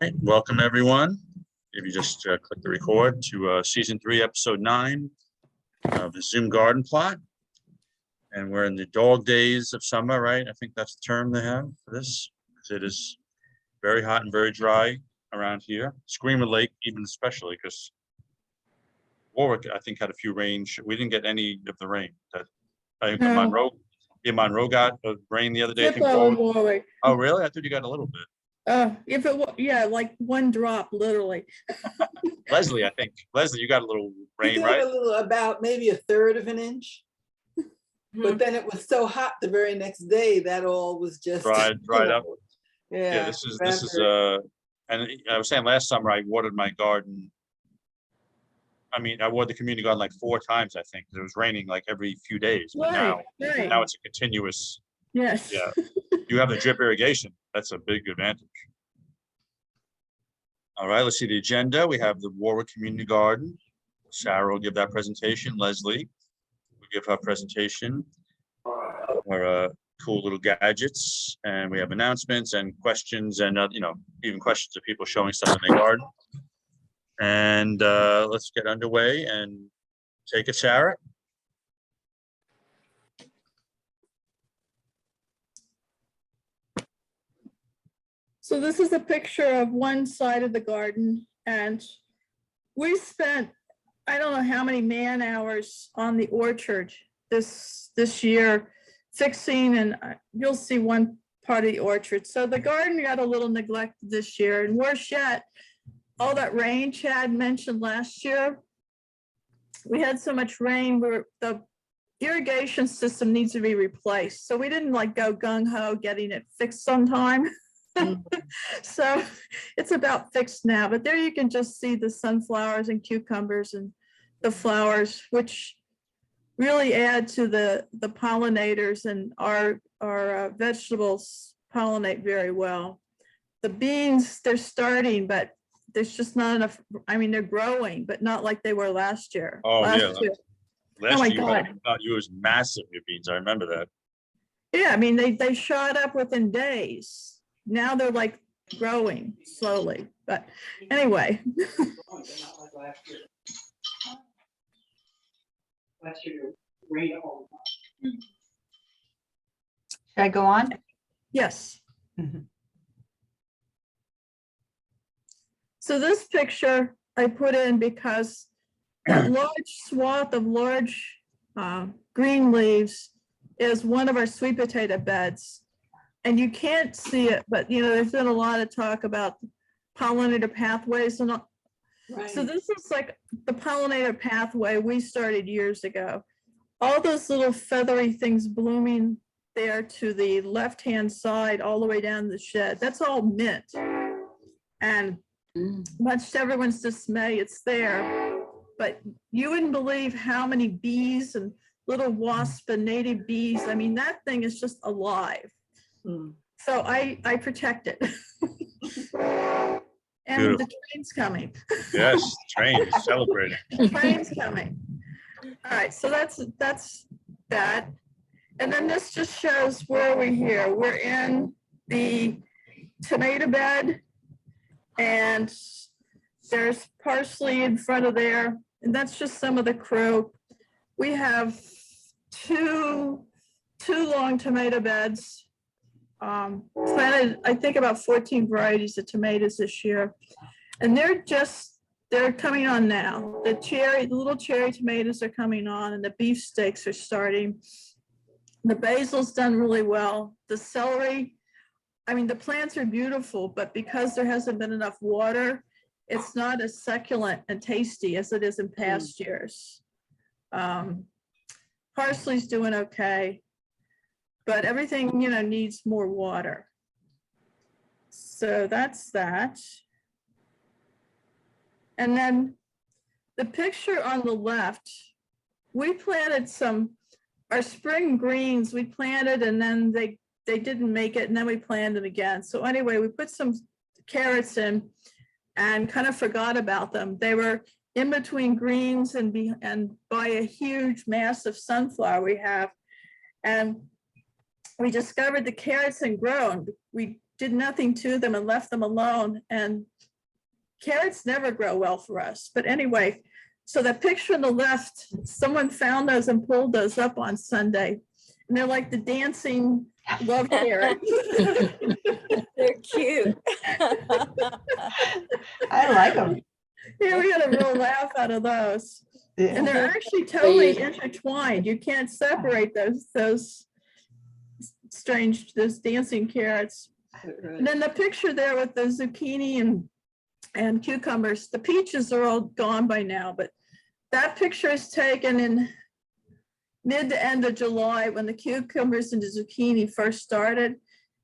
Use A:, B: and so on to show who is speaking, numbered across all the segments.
A: Hey, welcome everyone. If you just click the record to season 3, episode 9 of the Zoom garden plot. And we're in the dog days of summer, right? I think that's the term they have for this. It is very hot and very dry around here. Screamer Lake, even especially because Warwick, I think, had a few rain. We didn't get any of the rain. That I think
B: No.
A: Monroe got rain the other day. I think
B: Zippo and Warwick.
A: Oh, really? I thought you got a little bit.
B: If it was, yeah, like one drop, literally.
A: Leslie, I think. Leslie, you got a little rain, right?
C: A little, about maybe a third of an inch. But then it was so hot the very next day that all was just
A: dried up.
C: Yeah,
A: this is and I was saying last summer I watered my garden. I mean, I watered the community garden like 4 times, I think. It was raining like every few days. But now it's a continuous.
B: Yes.
A: Yeah. You have the drip irrigation. That's a big advantage. All right, let's see the agenda. We have the Warwick Community Garden. Sarah will give that presentation. Leslie will give her presentation. Our cool little gadgets, and we have announcements and questions, and even questions of people showing stuff in their garden. And let's get underway and take it, Sarah.
B: So this is a picture of one side of the garden, and we spent, I don't know how many man hours on the orchard this year fixing, and you'll see one part of the orchard. So the garden got a little neglected this year, and worse yet, all that rain Chad mentioned last year, we had so much rain where the irrigation system needs to be replaced. So we didn't like go gung-ho getting it fixed sometime. So it's about fixed now, but there you can just see the sunflowers and cucumbers and the flowers, which really add to the pollinators, and our vegetables pollinate very well. The beans, they're starting, but there's just not enough. I mean, they're growing, but not like they were last year.
A: Last
B: year.
A: Last year you was massive, your beans. I remember that.
B: Yeah, I mean, they shot up within days. Now they're like growing slowly, but anyway.
D: Should I go on?
B: Yes. So this picture I put in because that large swath of large green leaves is one of our sweet potato beds. And you can't see it, but there's been a lot of talk about pollinator pathways and all. Right. So this is like the pollinator pathway we started years ago. All those little feathery things blooming there to the left-hand side, all the way down the shed, that's all mint. And much to everyone's dismay, it's there. But you wouldn't believe how many bees and little wasps and native bees. I mean, that thing is just alive. So I protect it. And beautiful. The train's coming.
A: Yes, train celebrating.
B: The train's coming. All right, so that's that. And then this just shows where we're here. We're in the tomato bed, and there's parsley in front of there, and that's just some of the crew. We have two long tomato beds. Planted, I think, about 14 varieties of tomatoes this year, and they're coming on now. The little cherry tomatoes are coming on, and the beefsteaks are starting. The basil's done really well. The celery, I mean, the plants are beautiful, but because there hasn't been enough water, it's not as succulent and tasty as it is in past years. Parsley's doing okay, but everything, needs more water. So that's that. And then the picture on the left, we planted our spring greens, we planted, and then they didn't make it, and then we planted them again. So anyway, we put some carrots in and kind of forgot about them. They were in between greens and by a huge massive sunflower we have. And we discovered the carrots had grown. We did nothing to them and left them alone. And carrots never grow well for us. But anyway, so the picture on the left, someone found those and pulled those up on Sunday. And they're like the dancing love carrots.
D: They're cute.
E: I like them.
B: Yeah, we had a real laugh out of those. And
E: Yeah.
B: they're actually totally intertwined. You can't separate those dancing carrots. And then the picture there with the zucchini and cucumbers, the peaches are all gone by now, but that picture is taken in mid to end of July when the cucumbers and the zucchini first started.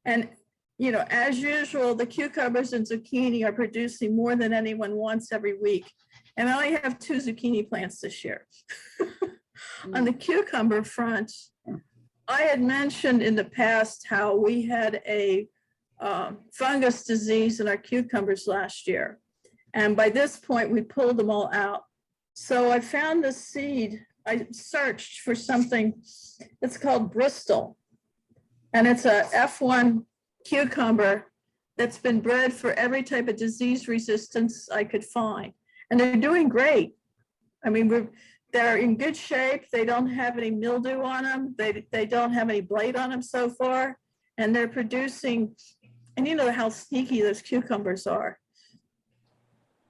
B: And, you know, as usual, the cucumbers and zucchini are producing more than anyone wants every week. And I only have 2 zucchini plants this year. On the cucumber front, I had mentioned in the past how we had a fungus disease in our cucumbers last year. And by this point, we pulled them all out. So I found the seed. I searched for something that's called Bristol. And it's a F1 cucumber that's been bred for every type of disease resistance I could find. And they're doing great. I mean, they're in good shape. They don't have any mildew on them. They don't have any blight on them so far. And they're producing, and you know how sneaky those cucumbers are.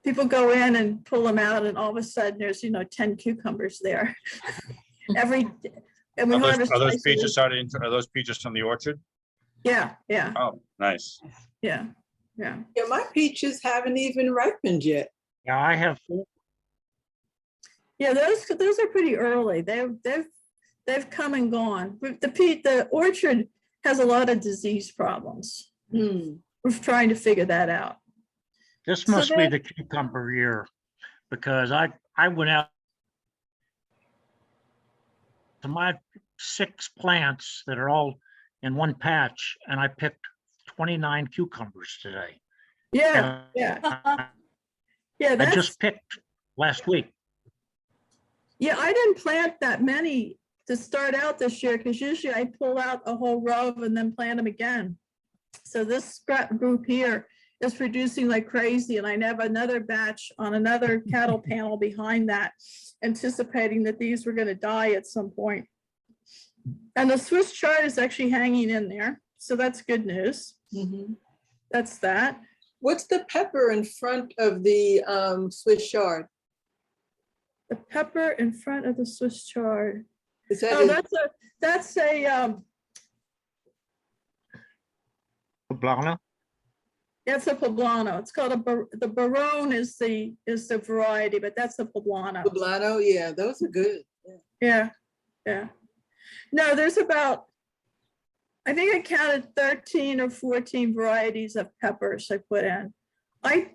B: People go in and pull them out and all of a sudden there's, 10 cucumbers there. And we harvest
A: Are those
B: twice a week.
A: peaches are those peaches from the orchard?
B: Yeah.
A: Oh, nice.
B: Yeah.
C: Yeah, my peaches haven't even ripened yet.
F: Yeah, I have.
B: Yeah, those are pretty early. They've come and gone. The orchard has a lot of disease problems. We're trying to figure that out.
F: This
B: So
F: must be
B: then-
F: the cucumber year, because I went out to my 6 plants that are all in one patch, and I picked 29 cucumbers today.
B: Yeah,
F: And
B: yeah, yeah.
F: I
B: That's,
F: just picked last week.
B: yeah, I didn't plant that many to start out this year because usually I pull out a whole row and then plant them again. So this scrap group here is producing like crazy, and I have another batch on another cattle panel behind that, anticipating that these were going to die at some point. And the Swiss chard is actually hanging in there, so that's good news. That's that.
C: What's the pepper in front of the Swiss chard?
B: The pepper in front of the Swiss chard.
C: Is that
B: Oh,
C: is-
B: that's a
F: Poblano?
B: that's a poblano. It's called the Barone is the variety, but that's a poblano.
C: poblano? Yeah, those are good. Yeah.
B: Yeah. No, there's about, I think I counted 13 or 14 varieties of peppers I put in. I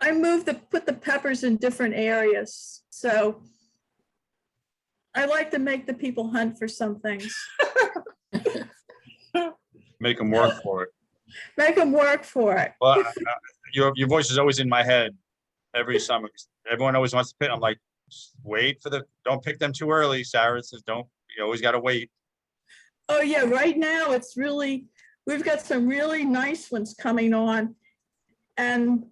B: put the peppers in different areas. So I like to make the people hunt for some things.
A: Make them work for it.
B: Make them work for it.
A: Well, your voice is always in my head every summer. Everyone always wants to pick. I'm like, wait don't pick them too early. Sarah says, you always got to wait.
B: Oh yeah, right now we've got some really nice ones coming on. And,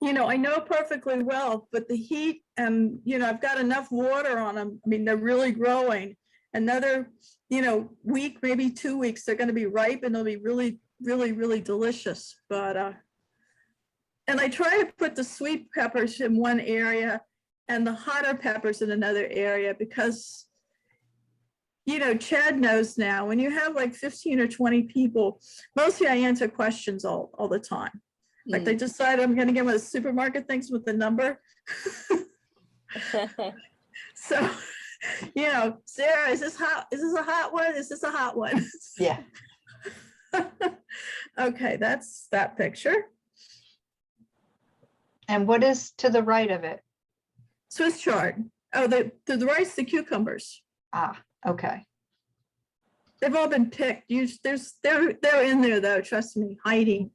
B: I know perfectly well, but the heat and, I've got enough water on them. I mean, they're really growing. Another, week, maybe 2 weeks, they're going to be ripe and they'll be really, really, really delicious. But, and I try to put the sweet peppers in one area and the hotter peppers in another area because, Chad knows now, when you have like 15 or 20 people, mostly I answer questions all the time. Like they decide I'm going to give them a supermarket things with the number. So, Sarah, is this hot? Is this a hot one? Is this a hot one?
E: Yeah.
B: Okay, that's that picture.
E: And what is to the right of it?
B: Swiss chard. Oh, the right's the cucumbers.
E: Ah, okay.
B: They've all been picked. They're in there though, trust me, hiding.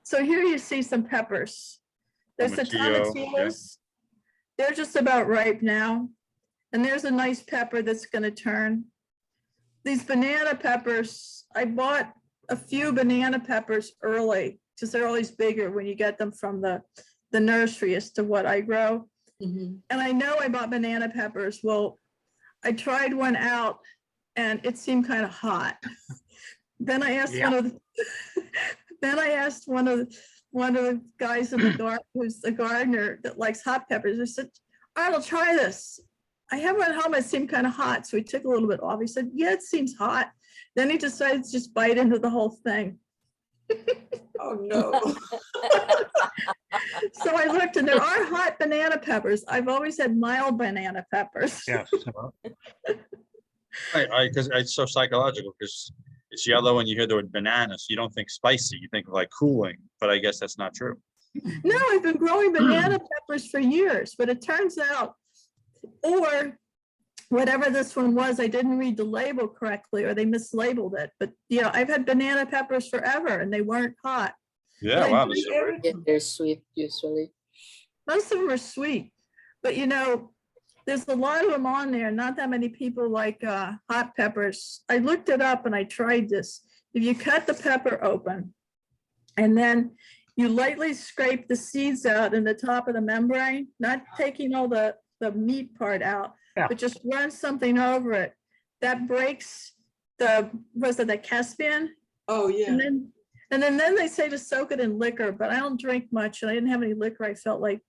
B: So here you see some peppers. There's the
A: Tomatillo,
B: tomatillos. They're just about ripe now. And there's a nice pepper that's going to turn. These banana peppers, I bought a few banana peppers early, because they're always bigger when you get them from the nursery as to what I grow.
C: Mhm.
B: And I know I bought banana peppers. Well, I tried one out and it seemed kind of hot. Then I asked
F: Yeah.
B: then I asked one of the guys in the garden, who's the gardener that likes hot peppers. I said, I will try this. I have one at home. It seemed kind of hot. So he took a little bit off. He said, yeah, it seems hot. Then he decided to just bite into the whole thing.
C: Oh, no.
B: So I looked and there are hot banana peppers. I've always had mild banana peppers.
F: Yes.
A: Because it's so psychological, because it's yellow and you hear the word banana, so you don't think spicy, you think of like cooling, but I guess that's not true.
B: No, I've been growing banana peppers for years, but it turns out, or whatever this one was, I didn't read the label correctly or they mislabeled it. But yeah, I've had banana peppers forever and they weren't hot.
A: Yeah,
B: But I
A: wow.
B: do
A: that's so
B: every-
A: weird.
D: Yeah, they're sweet usually.
B: Most of them are sweet, but there's a lot of them on there. Not that many people like hot peppers. I looked it up and I tried this. If you cut the pepper open and then you lightly scrape the seeds out in the top of the membrane, not taking all the meat part out,
F: Yeah.
B: but just run something over it, that breaks the Caspian?
C: Oh, yeah.
B: And then they say to soak it in liquor, but I don't drink much and I didn't have any liquor I felt like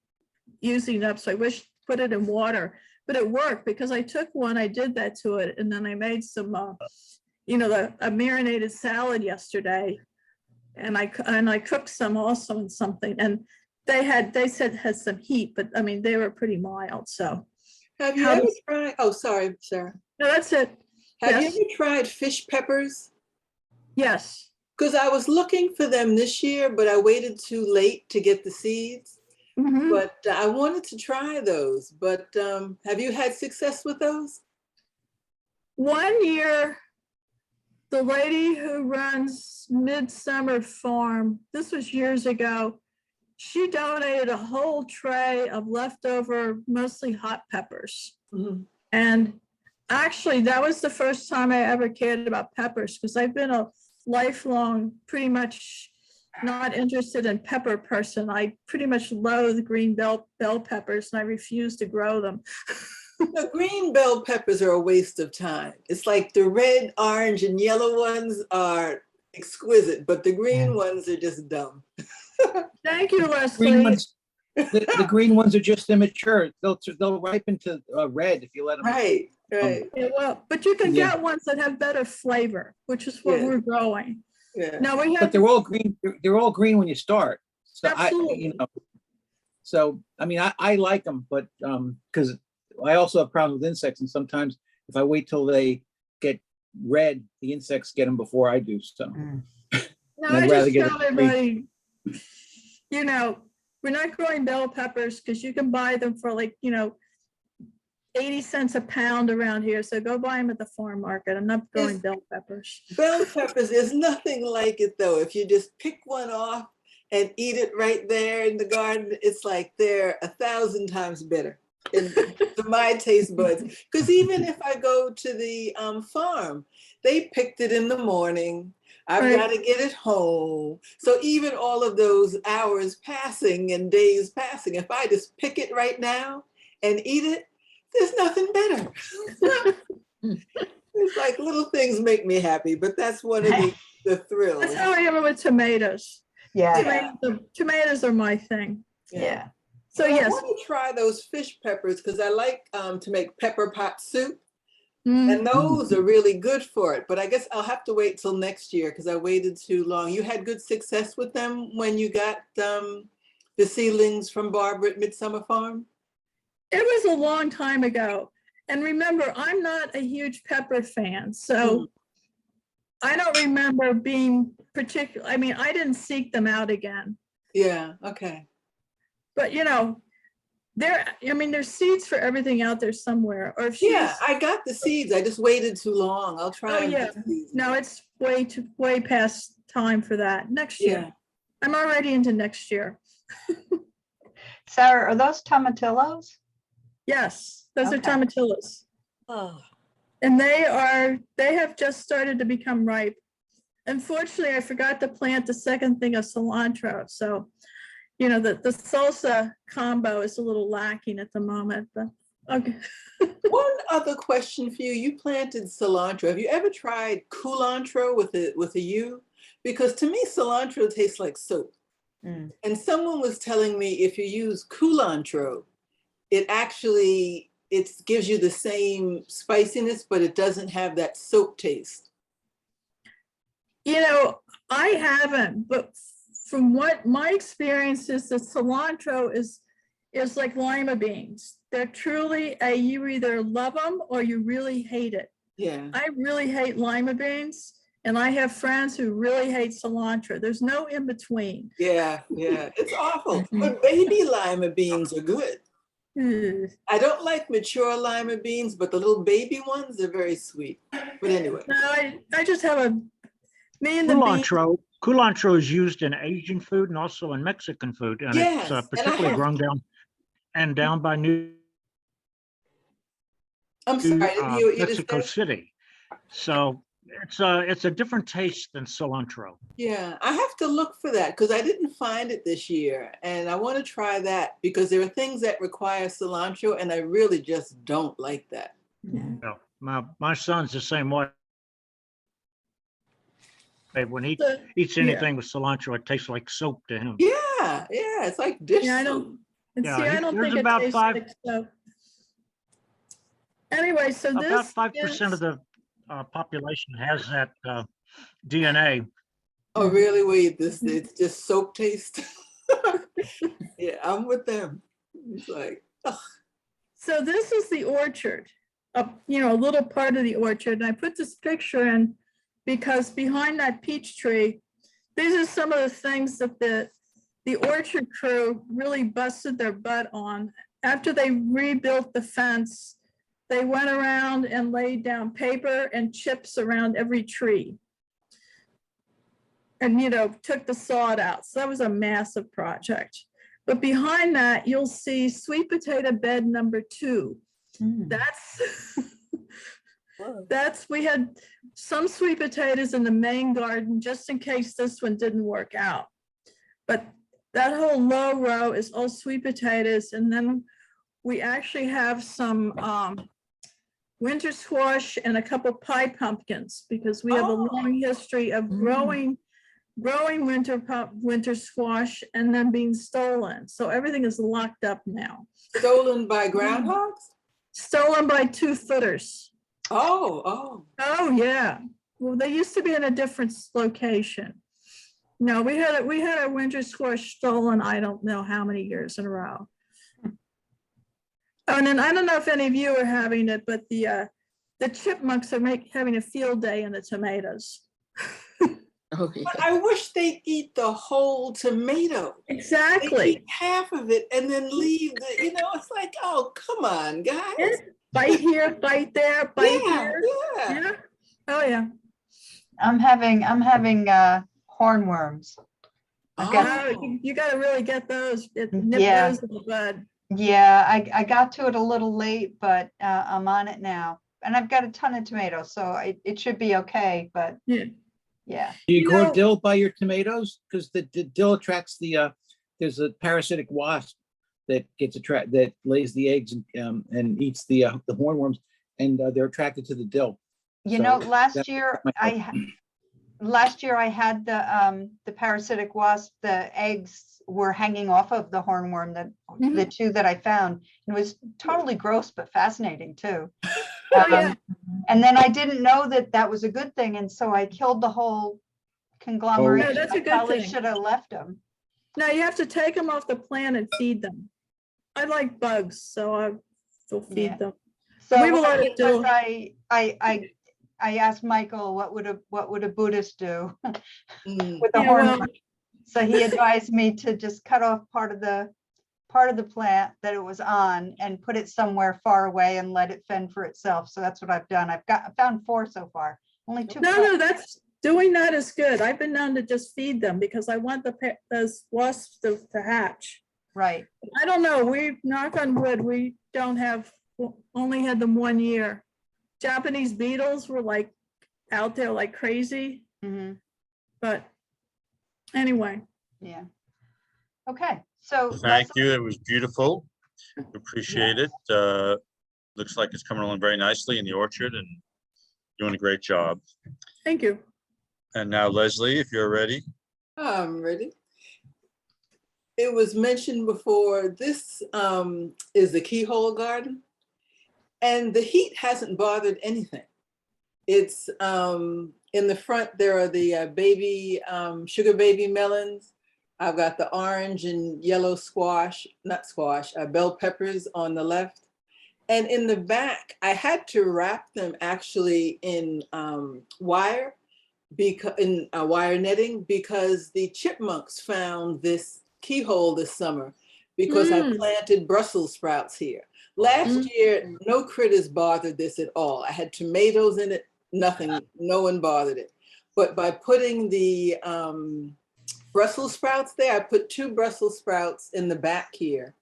B: using up. So I wish put it in water, but it worked because I took one, I did that to it. And then I made some, a marinated salad yesterday. And I cooked some also in something and they said had some heat, but I mean, they were pretty mild. So
C: Have you
B: How
C: ever
B: does-
C: tried, oh, sorry, Sarah.
B: no, that's it.
C: Have
B: Yes.
C: you ever tried fish peppers?
B: Yes.
C: Because I was looking for them this year, but I waited too late to get the seeds.
B: Mhm.
C: But I wanted to try those. But have you had success with those?
B: One year, the lady who runs Midsummer Farm, this was years ago, she donated a whole tray of leftover, mostly hot peppers.
C: Mhm.
B: And actually, that was the first time I ever cared about peppers because I've been a lifelong, pretty much not interested in pepper person. I pretty much loathe green bell peppers and I refuse to grow them.
C: The green bell peppers are a waste of time. It's like the red, orange, and yellow ones are exquisite, but the green ones are just dumb.
B: Thank you,
G: Green
B: Leslie.
G: ones, the green ones are just immature. They'll ripen to red if you let them.
C: Right, right.
B: Yeah, well, but you can
G: Yeah.
B: get ones that have better flavor, which is what
C: Yeah.
B: we're growing.
C: Yeah.
B: Now we
G: But
B: have,
G: they're all green. They're all green when you start. So
B: Absolutely.
G: So I mean, I like them, but because I also have problems with insects, and sometimes if I wait till they get red, the insects get them before I do. So
B: no,
G: I'd
B: I
G: rather
B: just
G: get
B: tell
G: it
B: everybody, we're not growing bell peppers because you can buy them for 80 cents a pound around here. So go buy them at the farm market. I'm not growing
C: Is-
B: bell peppers.
C: Bell peppers, there's nothing like it though. If you just pick one off and eat it right there in the garden, it's like they're 1,000 times better to my taste buds. Because even if I go to the farm, they picked it in the morning. I've
B: Right.
C: got to get it home. So even all of those hours passing and days passing, if I just pick it right now and eat it, there's nothing better. It's like little things make me happy, but that's one of the thrills.
B: That's how I am with tomatoes.
E: Yeah,
B: Tomatoes are my thing.
E: yeah.
B: So
C: But I
B: yes.
C: want to try those fish peppers because I like to make pepper pot soup,
B: Mm,
C: and those are really good for it. But I guess I'll have to wait till next year because I waited too long. You had good success with them when you got the seedlings from Barbara at Midsummer Farm?
B: It was a long time ago. And remember, I'm not a huge pepper fan, so I don't remember being particular. I mean, I didn't seek them out again.
C: Yeah, okay.
B: But there's seeds for everything out there somewhere. Or if she's,
C: Yeah, I got the seeds. I just waited too long. I'll try.
B: Oh,
C: them
B: yeah.
C: this season.
B: no, it's way past time for that. Next year.
C: Yeah.
B: I'm already into next year.
E: Sarah, are those tomatillos?
B: Yes, those are
E: Okay.
B: tomatillos.
D: Oh,
B: And they have just started to become ripe. unfortunately, I forgot to plant the second thing of cilantro. So, you know, the salsa combo is a little lacking at the moment, but okay.
C: One other question for you. You planted cilantro. Have you ever tried culantro with a U? Because to me, cilantro tastes like soap.
E: Mm.
C: And someone was telling me if you use culantro, it gives you the same spiciness, but it doesn't have that soap taste.
B: You know, I haven't, but from what my experience is, the cilantro is like lima beans. They're truly you either love them or you really hate it.
C: Yeah.
B: I really hate lima beans, and I have friends who really hate cilantro. There's no in between.
C: Yeah. It's awful. But baby lima beans are good.
B: Ugh.
C: I don't like mature lima beans, but the little baby ones are very sweet. But anyway.
B: No, I just have me and the beans.
F: Culantro is used in Asian food and also in Mexican food, and
C: Yes,
F: it's
C: and I
F: particularly
C: have-
F: grown down by New
C: I'm sorry, I didn't hear what you just
F: Mexico
C: said.
F: City. So it's a different taste than cilantro.
C: Yeah, I have to look for that because I didn't find it this year. And I want to try that because there are things that require cilantro and I really just don't like that.
F: No, my son's the same way. When he
B: The-
F: eats
B: yeah.
F: anything with cilantro, it tastes like soap to him.
C: Yeah, it's like dish
B: Yeah, I
C: soap.
B: don't, and
F: Yeah,
B: see, I don't
F: there's
B: think it
F: about
B: tastes
F: five-
B: like soap. Anyway, so
F: About
B: this
F: 5% of the population has that DNA.
C: Oh, really? Wait, it's just soap taste? Yeah, I'm with them. It's like, ugh.
B: So this is the orchard, you know, a little part of the orchard. And I put this picture in because behind that peach tree, these are some of the things that the orchard crew really busted their butt on. After they rebuilt the fence, they went around and laid down paper and chips around every tree. And, you know, took the sod out. So that was a massive project. But behind that, you'll see sweet potato bed number 2.
E: Mm.
B: We had some sweet potatoes in the main garden just in case this one didn't work out. But that whole low row is all sweet potatoes. And then we actually have some winter squash and a couple pie pumpkins because we have a long history of growing winter squash and then being stolen. So everything is locked up now.
C: Stolen by groundhogs?
B: Stolen by 2-footers.
C: Oh.
B: Oh, yeah. Well, they used to be in a different location. No, we had our winter squash stolen, I don't know how many years in a row. Oh, and then I don't know if any of you are having it, but the chipmunks are having a field day in the tomatoes.
D: Oh, yeah.
C: But I wish they'd eat the whole tomato. They
B: Exactly.
C: eat half of it and then leave it's like, oh, come on, guys.
B: Yeah. Bite here, bite there, bite
C: Yeah,
B: here.
C: yeah.
B: Yeah. Oh, yeah.
E: I'm having hornworms. I've got-
B: Oh, you got to really get those, nip
E: Yeah.
B: those in the bud.
E: Yeah, I got to it a little late, but I'm on it now. And I've got a ton of tomatoes, so it should be okay, but
B: Yeah.
E: yeah.
G: Do you
B: You
G: grow
B: know-
G: dill by your tomatoes? Because the dill attracts there's a parasitic wasp that that lays the eggs and eats the hornworms, and they're attracted to the dill.
E: You
G: So
E: know,
G: that
E: last year I had the parasitic wasp, the eggs were hanging off of the hornworm, the 2 that I found. It was totally gross, but fascinating too.
B: yeah.
E: And then I didn't know that was a good thing. And so I killed the whole conglomeration.
B: No, that's a
E: I
B: good
E: probably
B: thing.
E: should have left them.
B: Now you have to take them off the plant and feed them. I like bugs, so I will feed
E: Yeah.
B: them.
E: So
B: We will
E: what I
B: let
E: did
B: it do.
E: was I asked Michael, what would a Buddhist do
C: Mm.
E: with a
B: Yeah, well-
E: hornworm? So he advised me to just cut off part of the plant that it was on and put it somewhere far away and let it fend for itself. So that's what I've done. I found 4 so far. Only 2.
B: No, doing that is good. I've been known to just feed them because I want those wasps to hatch.
E: Right.
B: I don't know, we, knock on wood, we only had them 1 year. Japanese beetles were like out there like crazy.
E: Mhm.
B: But anyway,
E: Yeah. Okay, so.
A: Thank you. It was beautiful. Appreciate it. Looks like it's coming along very nicely in the orchard and doing a great job.
B: thank you.
A: And now Leslie, if you're ready.
C: I'm ready. It was mentioned before, this is the keyhole garden, and the heat hasn't bothered anything. It's in the front, there are the baby, sugar baby melons. I've got the orange and yellow squash, not squash, bell peppers on the left. And in the back, I had to wrap them actually in wire, in wire netting, because the chipmunks found this keyhole this summer because I planted Brussels sprouts here. Last year, no critters bothered this at all. I had tomatoes in it, nothing, no one bothered it. But by putting the Brussels sprouts there, I put 2 Brussels sprouts in the back here.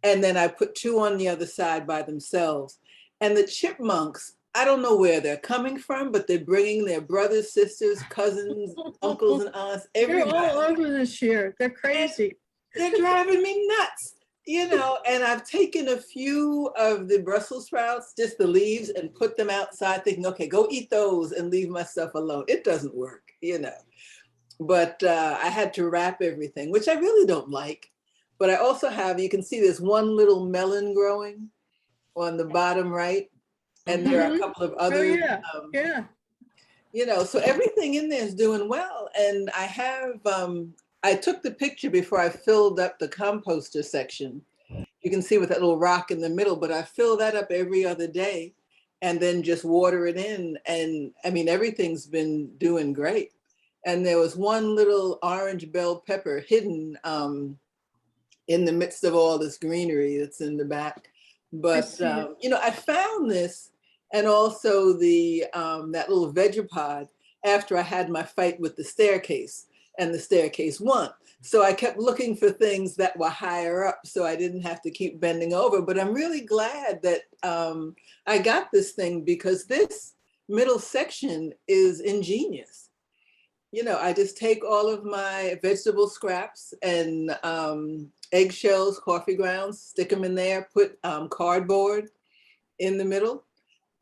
C: And then I put 2 on the other side by themselves. And the chipmunks, I don't know where they're coming from, but they're bringing their brothers, sisters, cousins, uncles and aunts,
B: They're all
C: everybody.
B: over this year. They're crazy.
C: They're driving me nuts, you know, and I've taken a few of the Brussels sprouts, just the leaves, and put them outside thinking, okay, go eat those and leave my stuff alone. It doesn't work, you know. But I had to wrap everything, which I really don't like. But I also have, you can see there's one little melon growing on the bottom right. And there are a couple of others.
B: Yeah.
C: You know, so everything in there is doing well. And I have, I took the picture before I filled up the composter section. You can see with that little rock in the middle, but I fill that up every other day and then just water it in. And I mean, everything's been doing great. And there was one little orange bell pepper hidden in the midst of all this greenery that's in the back. But, you know, I found this and also the that little vegapod after I had my fight with the staircase, and the staircase won. So I kept looking for things that were higher up so I didn't have to keep bending over. But I'm really glad that I got this thing, because this middle section is ingenious. You know, I just take all of my vegetable scraps and eggshells, coffee grounds, stick them in there, put cardboard in the middle.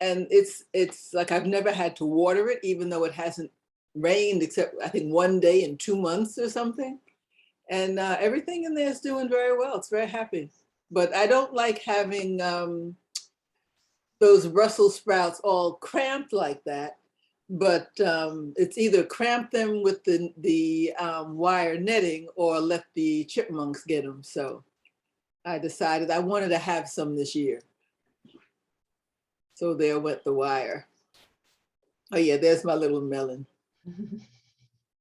C: And it's like I've never had to water it, even though it hasn't rained except I think 1 day in 2 months or something. And everything in there is doing very well. It's very happy. But I don't like having those Brussels sprouts all cramped like that. But it's either cramp them with the wire netting or let the chipmunks get them. So I decided I wanted to have some this year. So there went the wire. Oh yeah, there's my little melon.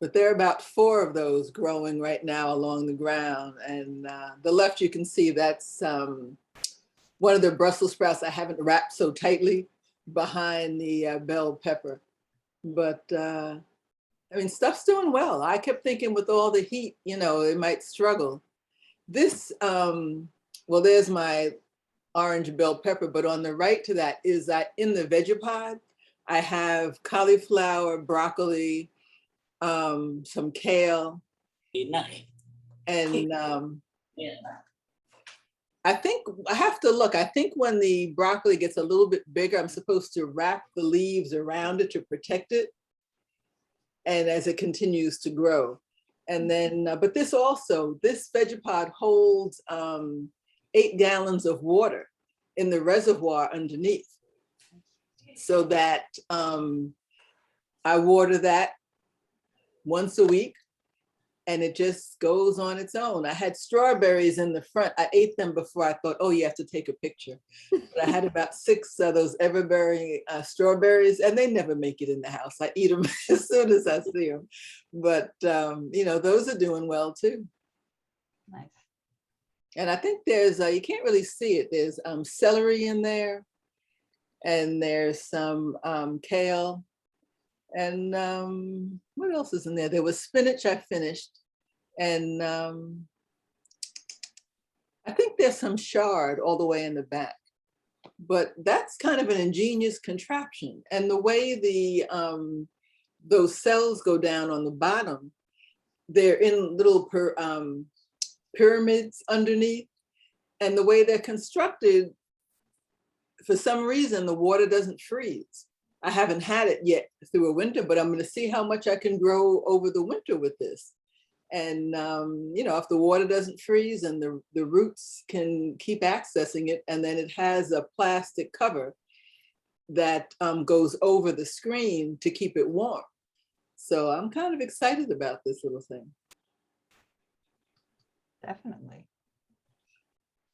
C: But there are about 4 of those growing right now along the ground. And the left, you can see that's one of the Brussels sprouts I haven't wrapped so tightly behind the bell pepper. But I mean, stuff's doing well. I kept thinking with all the heat, you know, it might struggle. This, well, there's my orange bell pepper, but on the right to that is that in the vegapod, I have cauliflower, broccoli, some kale, and I think I have to look. I think when the broccoli gets a little bit bigger, I'm supposed to wrap the leaves around it to protect it. And as it continues to grow. And then, but this vegapod holds 8 gallons of water in the reservoir underneath. So that I water that once a week. And it just goes on its own. I had strawberries in the front. I ate them before I thought, oh, you have to take a picture. But I had about 6 of those everberry strawberries, and they never make it in the house. I eat them as soon as I see them. But, you know, those are doing well too.
E: Nice.
C: And I think there's, you can't really see it. There's celery in there, and there's some kale. And what else is in there? There was spinach I finished. And I think there's some chard all the way in the back. But that's kind of an ingenious contraption. And the way the those cells go down on the bottom, they're in little pyramids underneath. And the way they're constructed, for some reason, the water doesn't freeze. I haven't had it yet through a winter, but I'm going to see how much I can grow over the winter with this. And, you know, if the water doesn't freeze and the roots can keep accessing it, and then it has a plastic cover that goes over the screen to keep it warm. So I'm kind of excited about this little thing.
E: Definitely.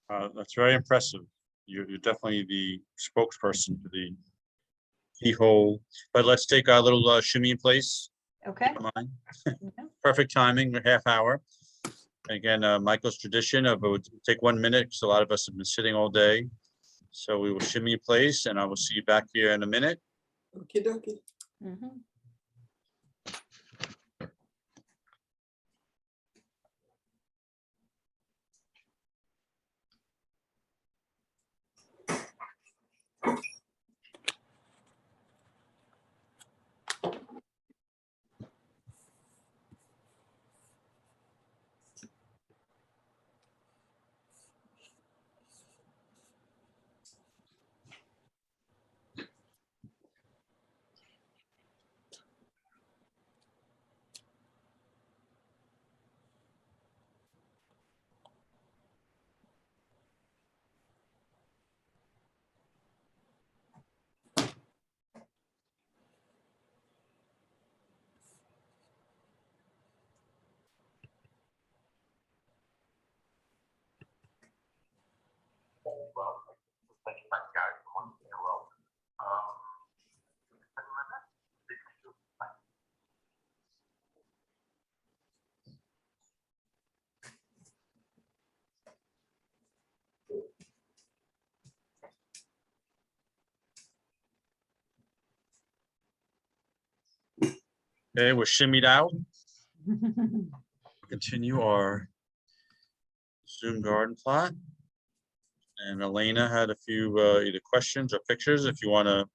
A: That's very impressive. You're definitely the spokesperson for the keyhole. But let's take our little shimmy in place.
E: Okay.
A: Come on.
E: Yeah.
A: Perfect timing, a half hour. Again, Michael's tradition of it would take 1 minute because a lot of us have been sitting all day. So we will shimmy in place, and I will see you back here in a minute.
C: Okie dokie.
E: Mhm.
A: Okay, we're shimmied out. Continue our Zoom garden plot. And Elena had a few either questions or pictures. If you want to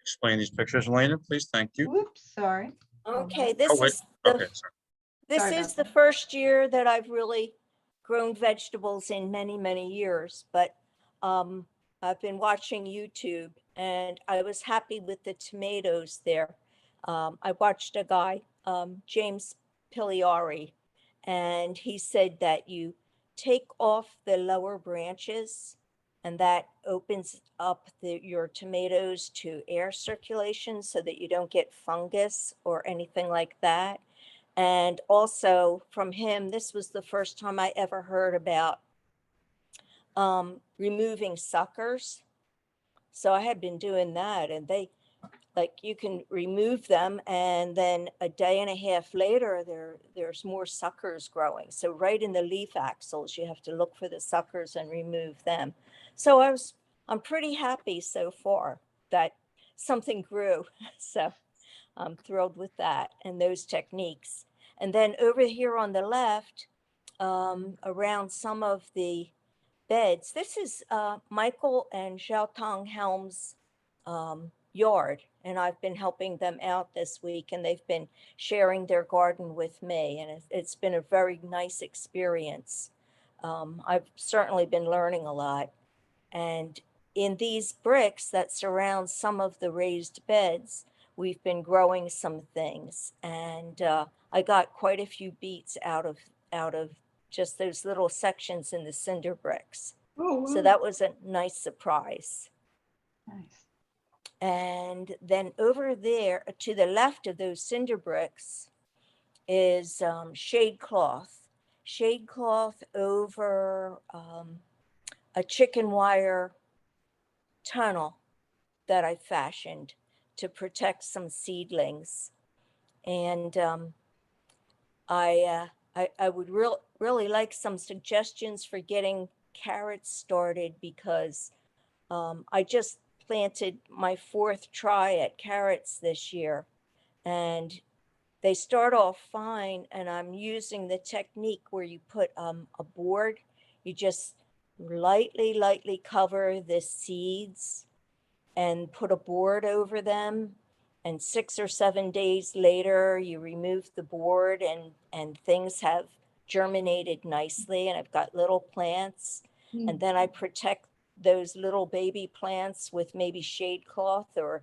A: explain these pictures, Elena, please. Thank you.
E: Whoops, sorry.
H: Okay,
A: Oh, wait. Okay, sorry.
H: this
E: Sorry
H: is
E: about
H: the
E: that.
H: first year that I've really grown vegetables in many, many years, but I've been watching YouTube and I was happy with the tomatoes there. I watched a guy, James Piliari, and he said that you take off the lower branches and that opens up your tomatoes to air circulation so that you don't get fungus or anything like that. And also from him, this was the first time I ever heard about removing suckers. So I had been doing that, and they, like, you can remove them and then a day and a half later there's more suckers growing. So right in the leaf axils you have to look for the suckers and remove them. So I'm pretty happy so far that something grew. So I'm thrilled with that and those techniques. And then over here on the left, around some of the beds, this is Michael and Xiaotong Helm's yard, and I've been helping them out this week, and they've been sharing their garden with me, and it's been a very nice experience. I've certainly been learning a lot. And in these bricks that surround some of the raised beds, we've been growing some things, and I got quite a few beets out of just those little sections in the cinder bricks.
C: Oh, wow.
H: So that was a nice surprise.
E: Nice.
H: And then over there to the left of those cinder bricks is shade cloth over a chicken wire tunnel that I fashioned to protect some seedlings. And I would really like some suggestions for getting carrots started, because I just planted my 4th try at carrots this year, and they start off fine, and I'm using the technique where you put a board, you just lightly cover the seeds and put a board over them, and 6 or 7 days later, you remove the board and things have germinated nicely, and I've got little plants. And then I protect those little baby plants with maybe shade cloth or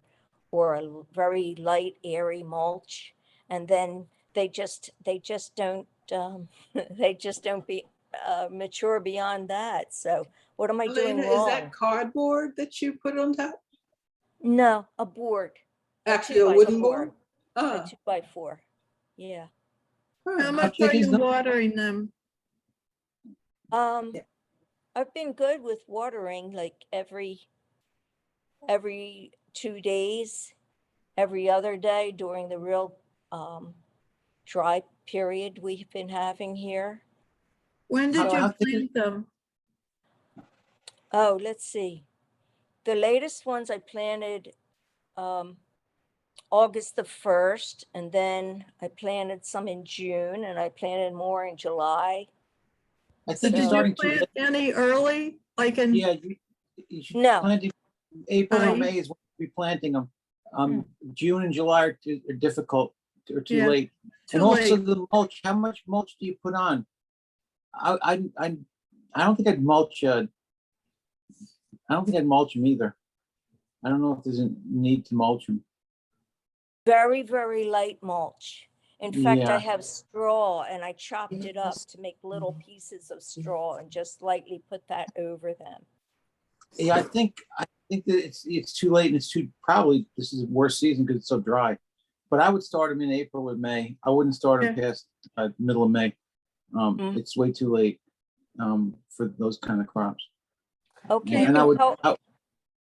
H: a very light, airy mulch. And then they just don't they just don't mature beyond that. So what am I doing
C: Elena, is
H: wrong?
C: that cardboard that you put on top?
H: No, a board.
C: Actually, a
H: 2x4.
C: wooden board?
H: A
C: Ah,
H: 2x4. Yeah.
B: How
C: huh.
B: much
G: thick
B: are
G: is
B: you
G: the-
B: watering them?
C: Yeah.
H: I've been good with watering like every 2 days, every other day during the real dry period we've been having here.
B: When did
H: So
B: you
G: how thick is-
B: plant them?
H: Oh, let's see. The latest ones I planted August the 1st, and then I planted some in June, and I planted more in July.
G: I
B: So
G: think
B: did
G: you're
B: you
G: starting to,
B: plant any early, like in?
G: yeah, you should
H: No.
G: plant it. April or
B: Right.
G: May is when you're planting them. June and July are difficult or too
B: Yeah,
G: late.
B: too
G: And also
B: late.
G: the mulch, how much mulch do you put on? I don't think I'd mulch, I don't think I'd mulch them either. I don't know if there's a need to mulch them.
H: Very, very light mulch. In fact, I
G: Yeah.
H: have straw and I chopped it up to make little pieces of straw and just lightly put that over them.
G: Yeah, I think that it's too late and it's too, probably this is the worst season because it's so dry. But I would start them in April or May. I wouldn't start them past middle of May. It's way too late for those kind of crops.
H: Okay.
G: And I would,
H: how-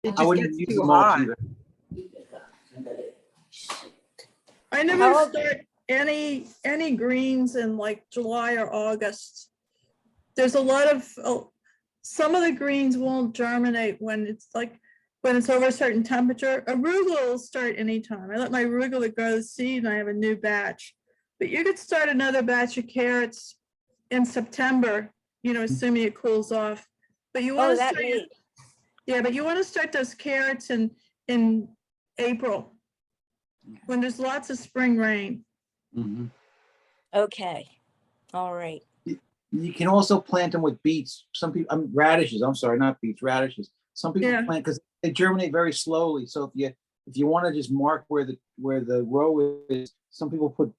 C: It
G: I
C: just
G: wouldn't
C: gets
G: use
C: too
G: the mulch
C: hot.
G: either.
B: I never
H: How-
B: start any greens in like July or August. There's a lot of, some of the greens won't germinate when it's over a certain temperature. Arugula will start anytime. I let my arugula grow the seed and I have a new batch. But you could start another batch of carrots in September, assuming it cools off. But you want
H: Oh,
B: to
H: that
B: start,
H: neat.
B: yeah, but you want to start those carrots in April, when there's lots of spring rain.
G: Mhm.
H: Okay. All right.
G: You can also plant them with beets. Some people, radishes, I'm sorry, not beets, radishes. Some people
B: Yeah.
G: plant because they germinate very slowly. So if you want to just mark where the row is, some people put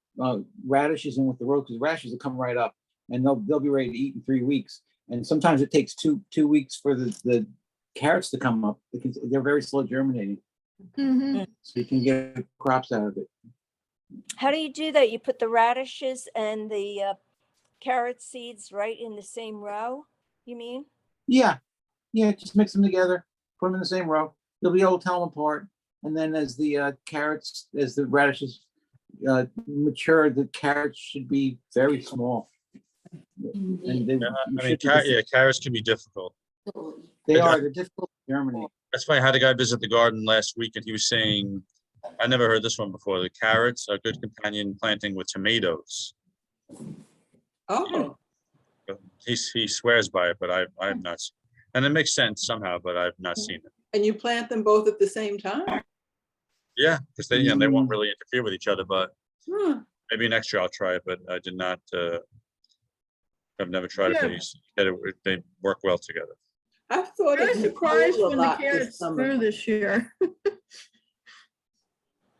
G: radishes in with the row because radishes will come right up and they'll be ready to eat in 3 weeks. And sometimes it takes two weeks for the carrots to come up because they're very slow germinating.
B: Mhm.
G: So you can get crops out of it.
H: How do you do that? You put the radishes and the carrot seeds right in the same row, you mean?
G: Yeah, just mix them together, put them in the same row. You'll be able to tell them apart. And then as the as the radishes mature, the carrots should be very small. And they,
A: I mean, carrots can be difficult.
G: they're difficult to germinate.
A: That's why I had a guy visit the garden last week and he was saying, I never heard this one before. The carrots are a good companion planting with tomatoes.
C: Oh,
A: He swears by it, but I've not. And it makes sense somehow, but I've not seen it.
C: and you plant them both at the same time?
A: Yeah, because they won't really interfere with each other, but
C: Huh.
A: maybe next year I'll try it, but I did not. I've never tried
B: Yeah.
A: it, but he said they work well together.
C: I thought
B: I was
C: it
B: surprised
C: snowed a
B: when the
C: lot this
B: carrots
C: summer.
B: grew this year.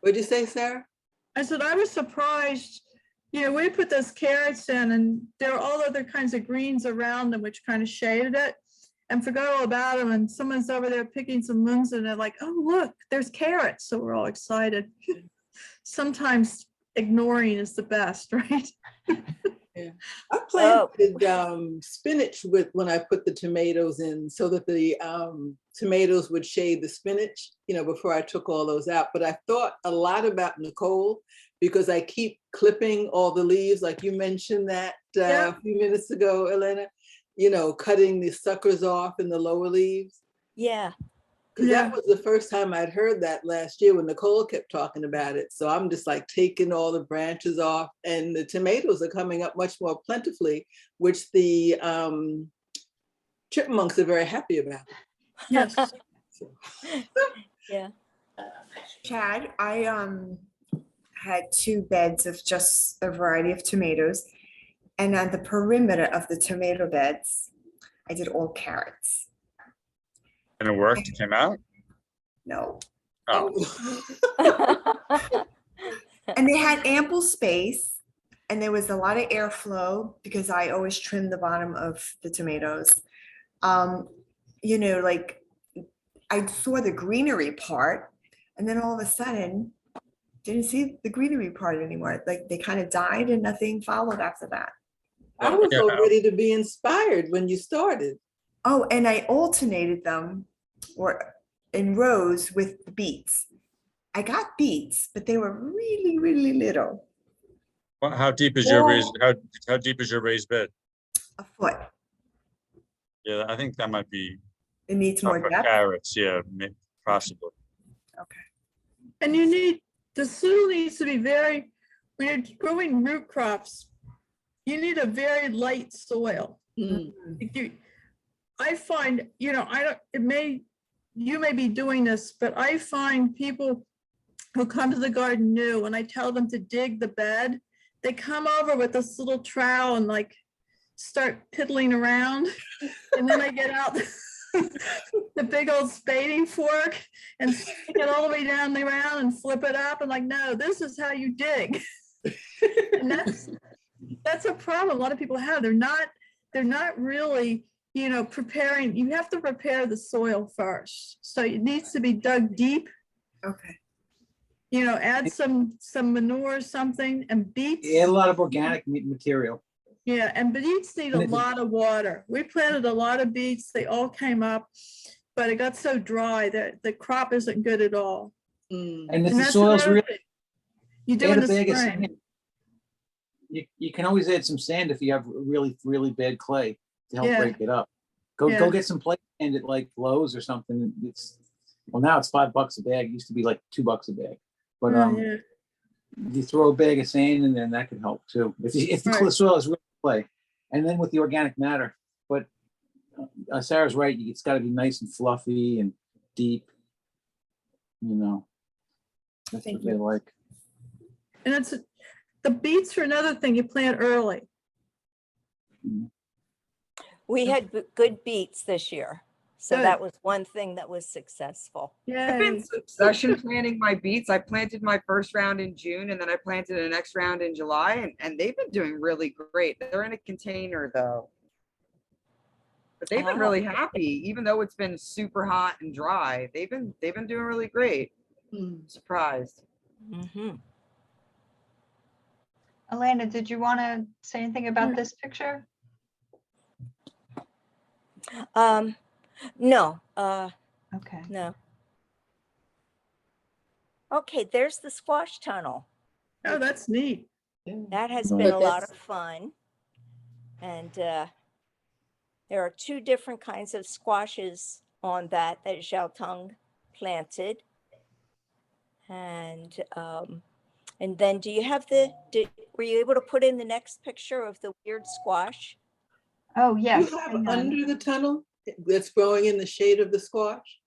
C: What'd you say, Sarah?
B: I said, I was surprised, we put those carrots in and there were all other kinds of greens around them, which kind of shaded it, and forgot all about them. And someone's over there picking some moons and they're like, oh, look, there's carrots. So we're all excited. Sometimes ignoring is the best, right?
C: I planted spinach when I put the tomatoes in so that the tomatoes would shade the spinach, before I took all those out. But I thought a lot about Nicole because I keep clipping all the leaves, like you mentioned that a few minutes ago, Elena, cutting the suckers off in the lower leaves.
H: Yeah.
C: Because that was the first time I'd heard that last year when Nicole kept talking about it. So I'm just like taking all the branches off, and the tomatoes are coming up much more plentifully, which the chipmunks are very happy about.
B: Yes.
H: Yeah.
I: Chad, I had 2 beds of just a variety of tomatoes. And on the perimeter of the tomato beds, I did all carrots.
A: And it worked, it came out?
I: No.
A: Oh,
I: And they had ample space and there was a lot of airflow because I always trim the bottom of the tomatoes. You know, like I saw the greenery part and then all of a sudden didn't see the greenery part anymore. Like they kind of died and nothing followed after that.
C: I was
A: Yeah.
C: all ready to be inspired when you started.
I: Oh, and I alternated them or in rows with the beets. I got beets, but they were really, really little,
A: Well, how deep is your raised, how deep is your raised bed?
I: a foot.
A: Yeah, I think that might be
I: It needs
A: tough
I: more
A: for
I: depth.
A: carrots, yeah, possibly.
B: And you need, the soil needs to be very, when you're growing root crops, you need a very light soil.
C: Mm.
B: If you- I find, you know, I don't, it may, you may be doing this, but I find people who come to the garden new, and I tell them to dig the bed, they come over with this little trowel and like start piddling around. And then I get out the big old spading fork and stick it all the way down the ground and flip it up. And like, no, this is how you dig. And that's a problem a lot of people have. They're not really, you know, preparing. You have to prepare the soil first. So it needs to be dug deep,
I: Okay.
B: you know, add some manure or something, and beets.
G: Add a lot of organic material.
B: Yeah, and beets need a
G: And if it-
B: lot of water. We planted a lot of beets. They all came up, but it got so dry that the crop isn't good at all.
C: Mm.
G: And if
B: And
G: the
B: that's
G: soil's
B: another
G: really,
B: thing. You do
G: add
B: in
G: a
B: the
G: bag of
B: spring.
G: sand. You can always add some sand if you have really, really bad clay to help
B: Yeah.
G: break it up. Go
B: Yeah.
G: get some play sand at like Lowe's or something. Well, now it's $5 a bag. It used to be like $2 a bag. But
B: Oh, yeah.
G: you throw a bag of sand in there and that could help too. If the
B: Right.
G: soil is really clay. And then with the organic matter, but Sarah's right, it's gotta be nice and fluffy and deep. You know, that's
I: Thank
G: what they like.
B: And it's, the beets are another thing you plant early.
H: We had good beets this year. So
B: Good.
H: that was one thing that was successful.
J: I've been
B: Yay.
J: succession planting my beets. I planted my first round in June and then I planted the next round in July and they've been doing really great. They're in a container though. But they've been
H: Ah.
J: really happy, even though it's been super hot and dry. They've been doing really great.
C: Mm.
J: Surprised.
H: Mhm.
E: Elena, did you want to say anything about this picture?
H: No,
E: Okay.
H: no. Okay, there's the squash tunnel.
B: Oh, that's neat.
H: That has been a lot
D: That's-
H: of fun. And there are 2 different kinds of squashes on that Xiaotong planted. And then do you have were you able to put in the next picture of the weird squash?
E: Oh,
C: You
E: yes.
C: have
E: hang on.
C: under the tunnel that's growing in the shade of the squash?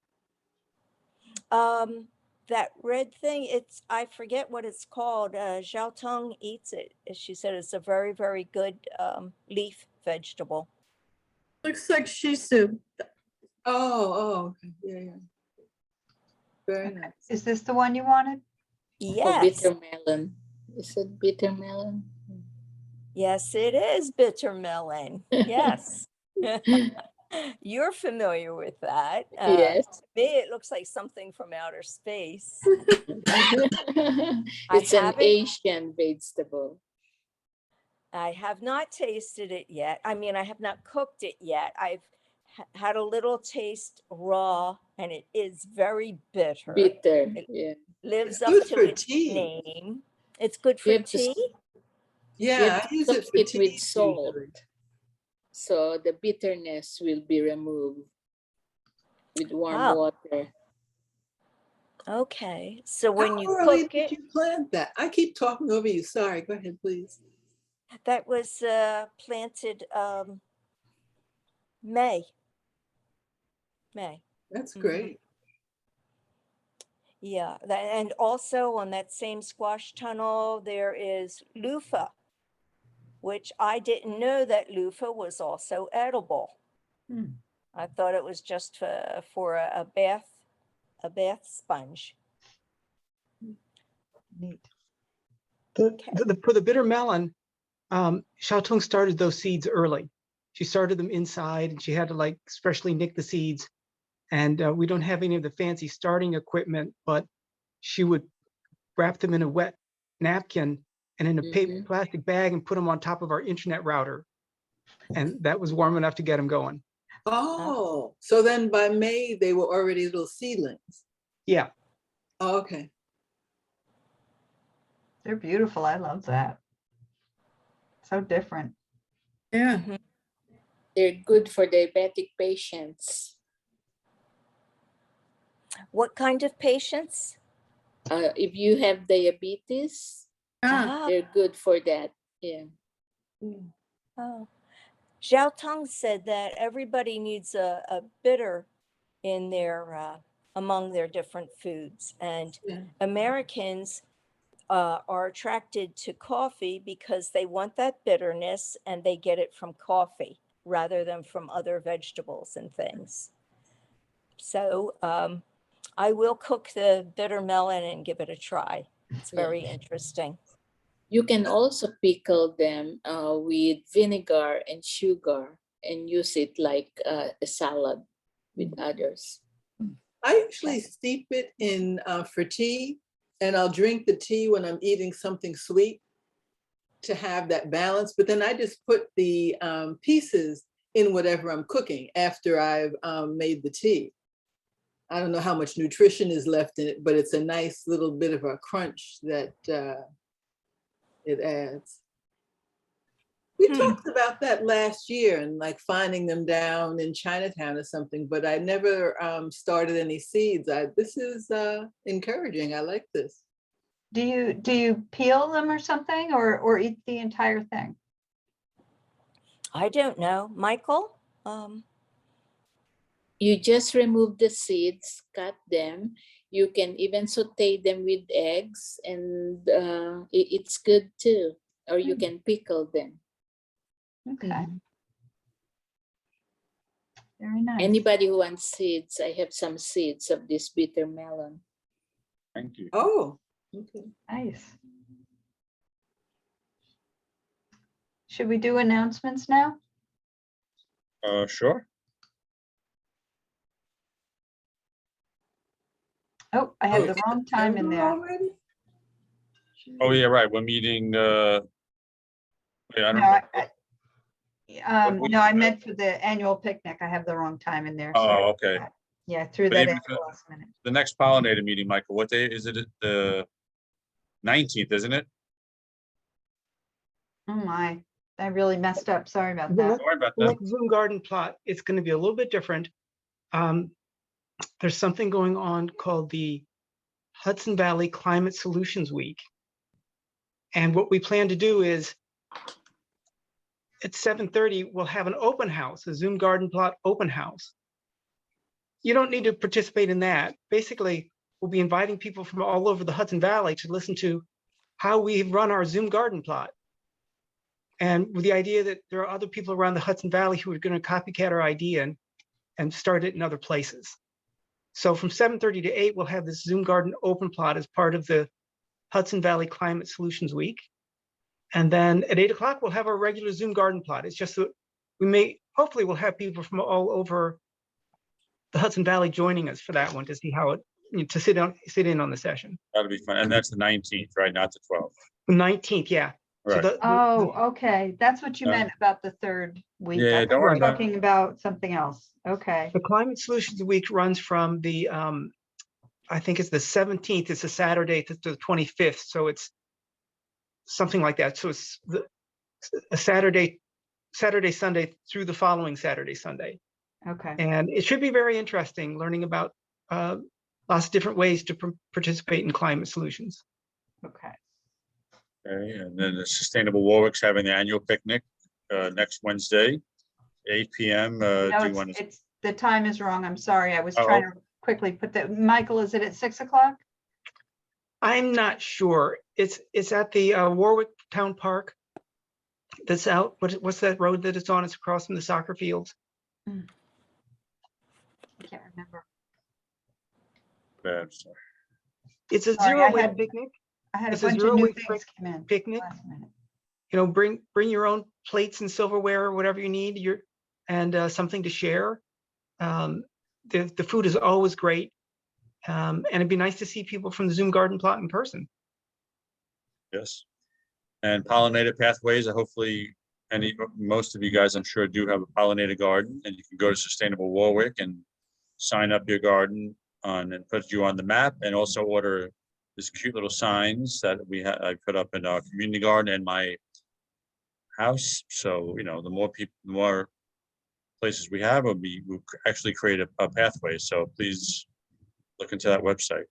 H: That red thing, I forget what it's called. Xiaotong eats it. She said it's a very, very good leaf vegetable.
B: Looks like shiso.
C: Oh, okay. Yeah. Very nice.
E: Is this the one you wanted?
D: Oh,
H: Yes,
D: bitter melon. Is it bitter melon?
H: yes, it is bitter melon. Yes. You're familiar with that.
D: Yes.
H: To me, it looks like something from outer space.
D: It's an
H: haven't-
D: Asian vegetable.
H: I have not tasted it yet. I mean, I have not cooked it yet. I've had a little taste raw, and it is very bitter.
D: Bitter,
H: It-
D: yeah.
H: Lives
C: It's
H: up
C: good
H: to
C: for
H: its
C: tea.
H: name. It's good
D: You
H: for
D: have to
H: tea.
C: Yeah, I use
D: cook
C: it for
D: it
C: tea
D: with salt.
C: usually.
D: So the bitterness will be removed with warm
H: Oh.
D: water.
H: Okay, so when you
C: How early
H: cook
C: did
H: it,
C: you plant that? I keep talking over you. Sorry, go ahead, please.
H: that was planted May.
C: That's
H: Mhm.
C: great.
H: Yeah, and also on that same squash tunnel, there is loofah, which I didn't know that loofah was also edible.
B: Hmm.
H: I thought it was just for a bath sponge.
E: Neat.
K: For the bitter melon, Xiaotung started those seeds early. She started them inside and she had to like specially nick the seeds. And we don't have any of the fancy starting equipment, but she would wrap them in a wet napkin and in a paper plastic bag and put them on top of our internet router. And that was warm enough to get them going.
C: Oh, so then by May, they were already little seedlings.
K: Yeah.
C: Oh, okay.
E: They're beautiful. I love that. So different.
B: Yeah.
D: They're good for diabetic patients.
H: What kind of patients?
D: If you have diabetes,
B: Ah,
D: they're good for that. Yeah.
H: Oh. Xiao Tong said that everybody needs a bitter in their among their different foods, and
C: Yeah.
H: Americans are attracted to coffee because they want that bitterness and they get it from coffee rather than from other vegetables and things. So I will cook the bitter melon and give it a try. It's very interesting.
D: You can also pickle them with vinegar and sugar and use it like a salad with others.
C: I usually steep it in for tea, and I'll drink the tea when I'm eating something sweet to have that balance. But then I just put the pieces in whatever I'm cooking after I've made the tea. I don't know how much nutrition is left in it, but it's a nice little bit of a crunch that it adds. We talked about that last year and like finding them down in Chinatown or something, but I never started any seeds. This is encouraging. I like this.
E: Do you peel them or something, or eat the entire thing?
H: I don't know, Michael.
D: You just remove the seeds, cut them. You can even saute them with eggs, and it's good too. Or you can pickle them.
E: Okay. Very nice.
D: Anybody who wants seeds, I have some seeds of this bitter melon.
A: Thank you.
C: Oh, okay.
E: Nice. Should we do announcements now?
A: Sure.
E: Oh, I had the wrong time in there.
C: Already?
A: Oh, yeah, right. We're meeting, yeah, I don't
E: No,
A: know.
E: no, I meant for the annual picnic. I have the wrong time in there.
A: Oh, okay.
E: Yeah, threw
A: But
E: that
A: even
E: in
A: if
E: the last minute.
A: The next pollinator meeting, Michael, what day is it? The 19th, isn't it?
E: Oh my, I really messed up. Sorry about
K: The
E: that.
A: Sorry about
K: The
A: that.
K: next Zoom garden plot, it's going to be a little bit different. There's something going on called the Hudson Valley Climate Solutions Week. And what we plan to do is at 7:30, we'll have an open house, a Zoom garden plot open house. You don't need to participate in that. Basically, we'll be inviting people from all over the Hudson Valley to listen to how we run our Zoom garden plot. And with the idea that there are other people around the Hudson Valley who are going to copycat our idea and start it in other places. So from 7:30 to 8, we'll have this Zoom garden open plot as part of the Hudson Valley Climate Solutions Week. And then at 8 o'clock, we'll have our regular Zoom garden plot. It's just that hopefully we'll have people from all over the Hudson Valley joining us for that one to see how to sit in on the session.
A: That'll be fun. And that's the 19th, right? Not the 12th.
K: The 19th, yeah. So
A: Right.
E: Oh, okay. That's what you meant about the third week.
A: Yeah,
E: I thought
A: don't
E: you
A: worry
E: were
A: about it.
E: talking about something else. Okay.
K: The Climate Solutions Week runs from the, I think it's the 17th, it's a Saturday to the 25th. So it's something like that. So it's a Saturday, Sunday through the following Saturday, Sunday.
E: Okay.
K: And it should be very interesting learning about lots of different ways to participate in climate solutions.
E: Okay.
A: Okay, and then the Sustainable Warwick's having the annual picnic next Wednesday, 8 p.m.
E: No,
A: Do you want to?
E: it's the time is wrong. I'm sorry. I was
A: Uh-oh.
E: trying to quickly put that. Michael, is it at 6 o'clock?
K: I'm not sure. It's at the Warwick Town Park. That's out. What's that road that it's on? It's across from the soccer fields.
E: I can't remember.
A: Bad, sorry.
K: It's a
E: Sorry,
K: zero
E: I
K: waste
E: had-
K: picnic.
E: I had a
K: It's a
E: bunch of
K: zero
E: new
K: waste
E: things come in
K: picnic.
E: last minute.
K: You know, bring your own plates and silverware or whatever you need. And something to share. The food is always great. And it'd be nice to see people from the Zoom garden plot in person.
A: Yes. And pollinated pathways, hopefully most of you guys, I'm sure, do have a pollinated garden, and you can go to Sustainable Warwick and sign up your garden and put you on the map, and also order these cute little signs that I put up in our community garden and my house. So, you know, the more people, the more places we have, we'll actually create a pathway. So please look into that website.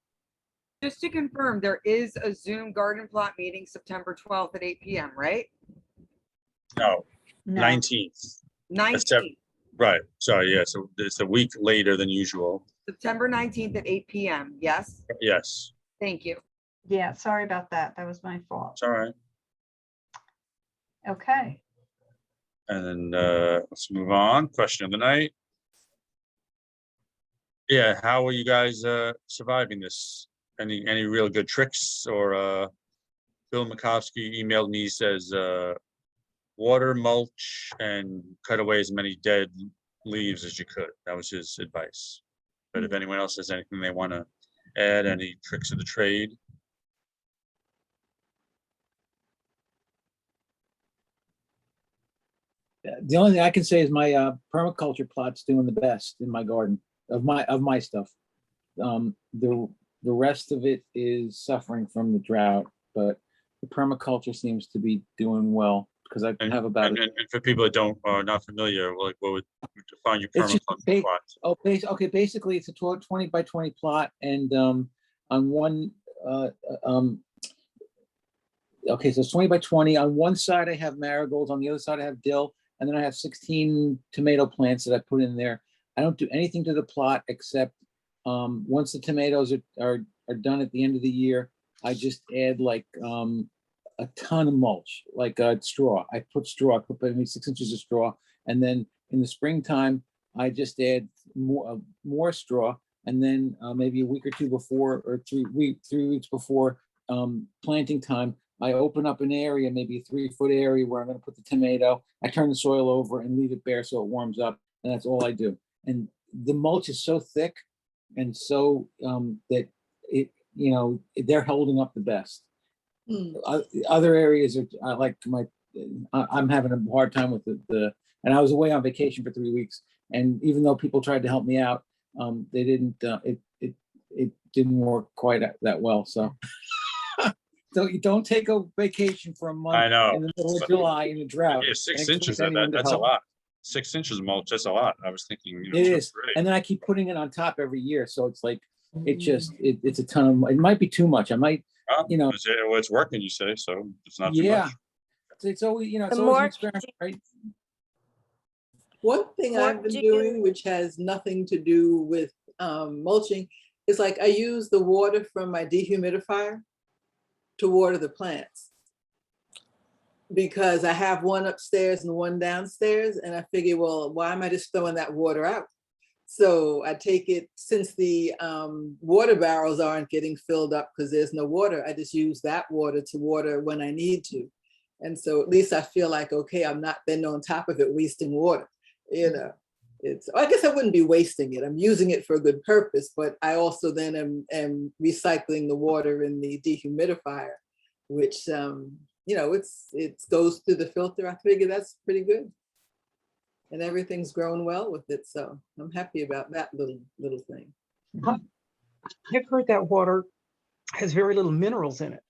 J: Just to confirm, there is a Zoom garden plot meeting September 12th at 8 p.m., right?
A: No,
E: No,
A: 19th.
J: 19th,
A: Right. Sorry. Yeah. So it's a week later than usual.
J: September 19th at 8 p.m. Yes,
A: Yes.
J: thank you.
E: yeah, sorry about that. That was my fault.
A: It's all right.
E: Okay.
A: And then let's move on. Question of the night. Yeah, how are you guys surviving this? Any real good tricks? Or Bill Makovsky emailed me, says water, mulch, and cut away as many dead leaves as you could. That was his advice. But if anyone else has anything they want to add, any tricks of the trade.
G: The only thing I can say is my permaculture plot's doing the best in my garden of my stuff. The rest of it is suffering from the drought, but the permaculture seems to be doing well because I have about
A: And for people that are not familiar, like what would define your
G: It's just
A: permaculture plot?
G: okay, basically it's a 20 by 20 plot, and on one okay, so it's 20 by 20. On one side I have marigolds, on the other side I have dill, and then I have 16 tomato plants that I put in there. I don't do anything to the plot except once the tomatoes are done at the end of the year, I just add like a ton of mulch, like straw. I put straw, I put maybe 6 inches of straw, and then in the springtime I just add more straw, and then maybe a week or two before, or 3 weeks before planting time, I open up an area, maybe a 3-foot area where I'm going to put the tomato. I turn the soil over and leave it bare so it warms up, and that's all I do. And the mulch is so thick and so that it, you know, they're holding up the best. Other areas are like I'm having a hard time with and I was away on vacation for 3 weeks, and even though people tried to help me out, they didn't. It didn't work quite that well. So. So you don't take a vacation for a month.
A: I know.
G: In the middle of July in a drought.
A: Yeah, 6
G: and
A: inches
G: expect
A: of that,
G: anyone to
A: that's a
G: help.
A: lot. 6 inches of mulch, that's a lot. I was thinking, you know,
G: It
A: 2 or
G: is,
A: 3.
G: and then I keep putting it on top every year, so it's like it's a ton of. It might be too much. I might,
A: Well,
G: you know.
A: it's working, you say, so it's not too
G: Yeah,
A: much.
G: it's always, you know, it's
H: The
G: always an
H: more-
G: experiment, right?
C: One thing
H: What
C: I've been
H: do
C: doing,
H: you-
C: which has nothing to do with mulching, is like I use the water from my dehumidifier to water the plants. Because I have one upstairs and one downstairs, and I figure, well, why am I just throwing that water out? So I take it, since the water barrels aren't getting filled up because there's no water, I just use that water to water when I need to. And so at least I feel like, okay, I'm not then on top of it wasting water, you know. I guess I wouldn't be wasting it. I'm using it for a good purpose, but I also then am recycling the water in the dehumidifier, which, you know, it goes through the filter. I figure that's pretty good. And everything's grown well with it. So I'm happy about that little thing.
K: I've heard that water has very little minerals in it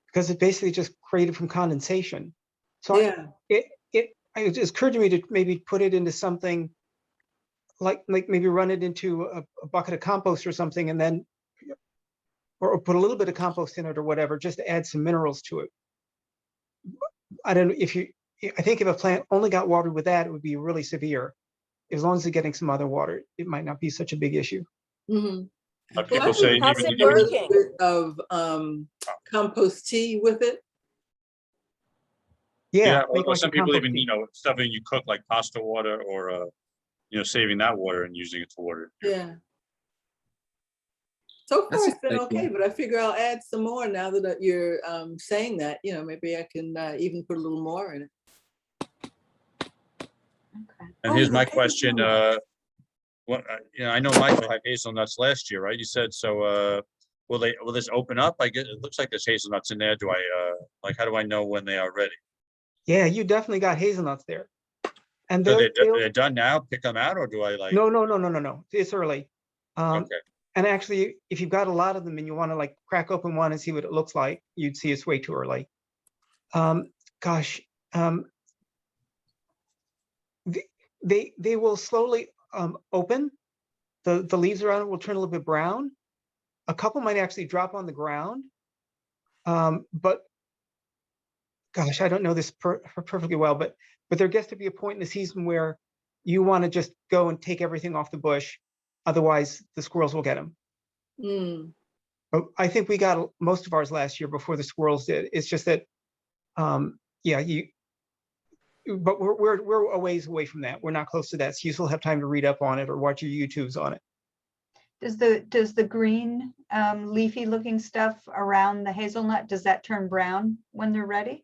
K: because it basically just created from condensation. So
C: Yeah.
K: it just occurred to me to maybe put it into something like maybe run it into a bucket of compost or something, and then or put a little bit of compost in it or whatever, just to add some minerals to it. I don't know if I think if a plant only got watered with that, it would be really severe. As long as it's getting some other water, it might not be such a big issue.
C: Mm-hmm.
A: But
C: Well, I
A: people
C: was
A: say
H: How's
A: even,
H: it
C: a little
H: working?
C: bit of compost tea with it.
K: Yeah,
A: or
K: make like
A: some
K: a
A: people
K: compost
A: even,
K: tea.
A: stuff that you cook like pasta water or, saving that water and using it to water.
C: Yeah. So far
G: That's a
C: it's been
G: good
C: okay,
G: idea.
C: but I figure I'll add some more now that you're saying that, maybe I can even put a little more in it.
A: And
C: Oh,
A: here's
C: the
A: my question,
C: hazelnuts.
A: I know Michael had hazelnuts last year, right? You said, so, will this open up? I guess, it looks like there's hazelnuts in there. How do I know when they are ready?
K: Yeah, you definitely got hazelnuts there. And
A: So
K: they'll,
A: they're done now? Pick them out, or do I like?
K: no. It's early.
A: Okay,
K: And actually, if you've got a lot of them and you want to like crack open one and see what it looks like, you'd see it's way too early. Gosh, they will slowly open. The leaves around it will turn a little bit brown. A couple might actually drop on the ground. But gosh, I don't know this perfectly well, but there gets to be a point in the season where you want to just go and take everything off the bush. Otherwise, the squirrels will get them.
C: Mm.
K: But I think we got most of ours last year before the squirrels did. It's just that, but we're a ways away from that. We're not close to that. So you still have time to read up on it or watch your YouTubes on it.
E: Does the green leafy looking stuff around the hazelnut, does that turn brown when they're ready?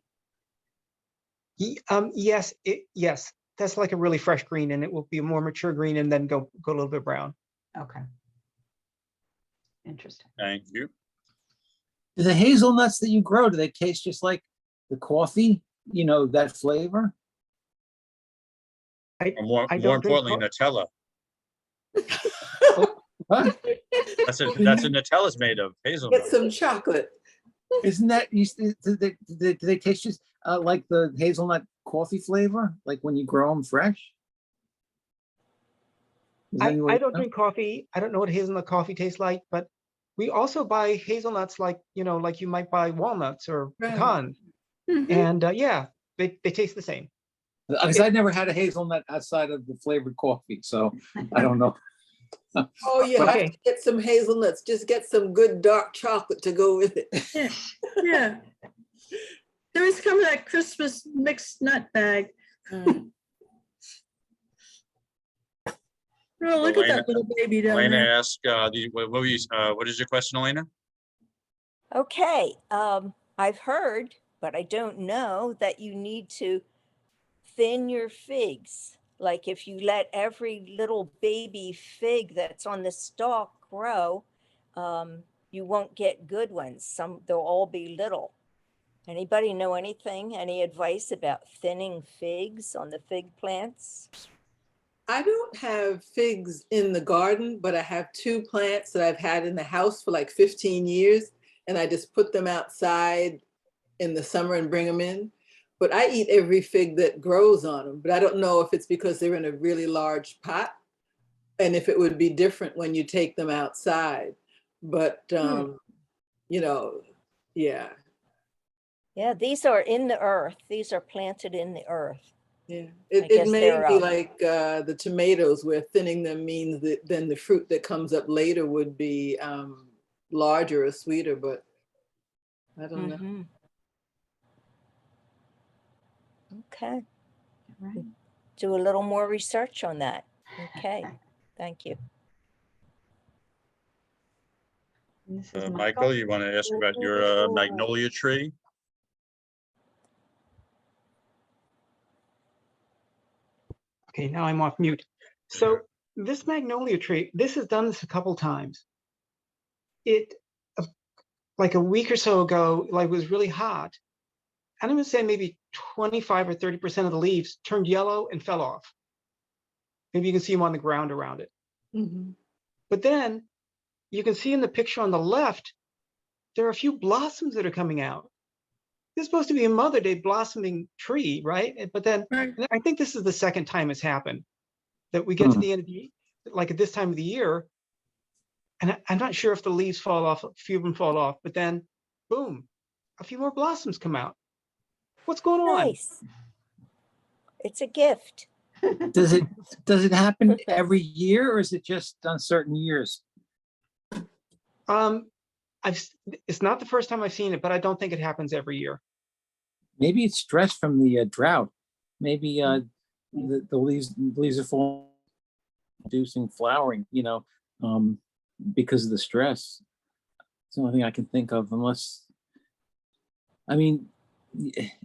K: Yes, yes. That's like a really fresh green, and it will be a more mature green and then go a little bit brown.
E: Okay. Interesting.
A: thank you.
G: Do the hazelnuts that you grow, do they taste just like the coffee? That flavor?
A: Or more
K: I don't drink
A: importantly, Nutella.
G: What?
A: That's what Nutella's made of,
C: Get
A: hazelnut.
C: some chocolate.
G: Isn't that, do they taste just like the hazelnut coffee flavor? Like when you grow them fresh? Does
K: I
G: anybody
K: don't
G: know?
K: drink coffee. I don't know what hazelnut coffee tastes like, but we also buy hazelnuts like you might buy walnuts or
C: Right.
K: pecans.
B: Mhm.
K: And yeah, they taste the same.
G: Because I never had a hazelnut outside of the flavored coffee, so I don't know.
C: Oh, you have
K: Okay.
C: to get some hazelnuts. Just get some good dark chocolate to go with it.
B: Yeah, yeah. There is come that Christmas mixed nut bag. Oh, look at that little baby down
A: Elena
B: there.
A: asked, what is your question, Elena?
H: Okay, I've heard, but I don't know that you need to thin your figs. Like if you let every little baby fig that's on the stalk grow, you won't get good ones. They'll all be little. Anybody know anything, any advice about thinning figs on the fig plants?
C: I don't have figs in the garden, but I have 2 plants that I've had in the house for like 15 years. And I just put them outside in the summer and bring them in. But I eat every fig that grows on them. But I don't know if it's because they're in a really large pot and if it would be different when you take them outside. But, yeah.
H: Yeah, these are in the earth. These are planted in the earth.
C: Yeah,
H: I
C: it
H: guess
C: may
H: they're,
C: be like the tomatoes, where thinning them means that then the fruit that comes up later would be larger or sweeter, but I don't know.
H: Mhm. Okay,
E: Right.
H: do a little more research on that. Okay, thank you.
E: And this is
A: Michael, you want to ask about your magnolia tree?
K: Okay, now I'm off mute. So this magnolia tree, this has done this a couple times. It like a week or so ago, like it was really hot. I'm gonna say maybe 25 or 30% of the leaves turned yellow and fell off. Maybe you can see them on the ground around it.
C: Mhm.
K: But then you can see in the picture on the left, there are a few blossoms that are coming out. This is supposed to be a Mother Day blossoming tree, right? But then
B: Right.
K: I think this is the second time it's happened that we get to the end of the, like at this time of the year, and I'm not sure if the leaves fall off, a few of them fall off, but then boom, a few more blossoms come out. What's going on?
H: Nice. It's a gift.
G: Does it happen every year, or is it just on certain years?
K: It's not the first time I've seen it, but I don't think it happens every year.
G: Maybe it's stress from the drought. Maybe the leaves are falling, producing flowering, because of the stress. It's the only thing I can think of, unless, I mean,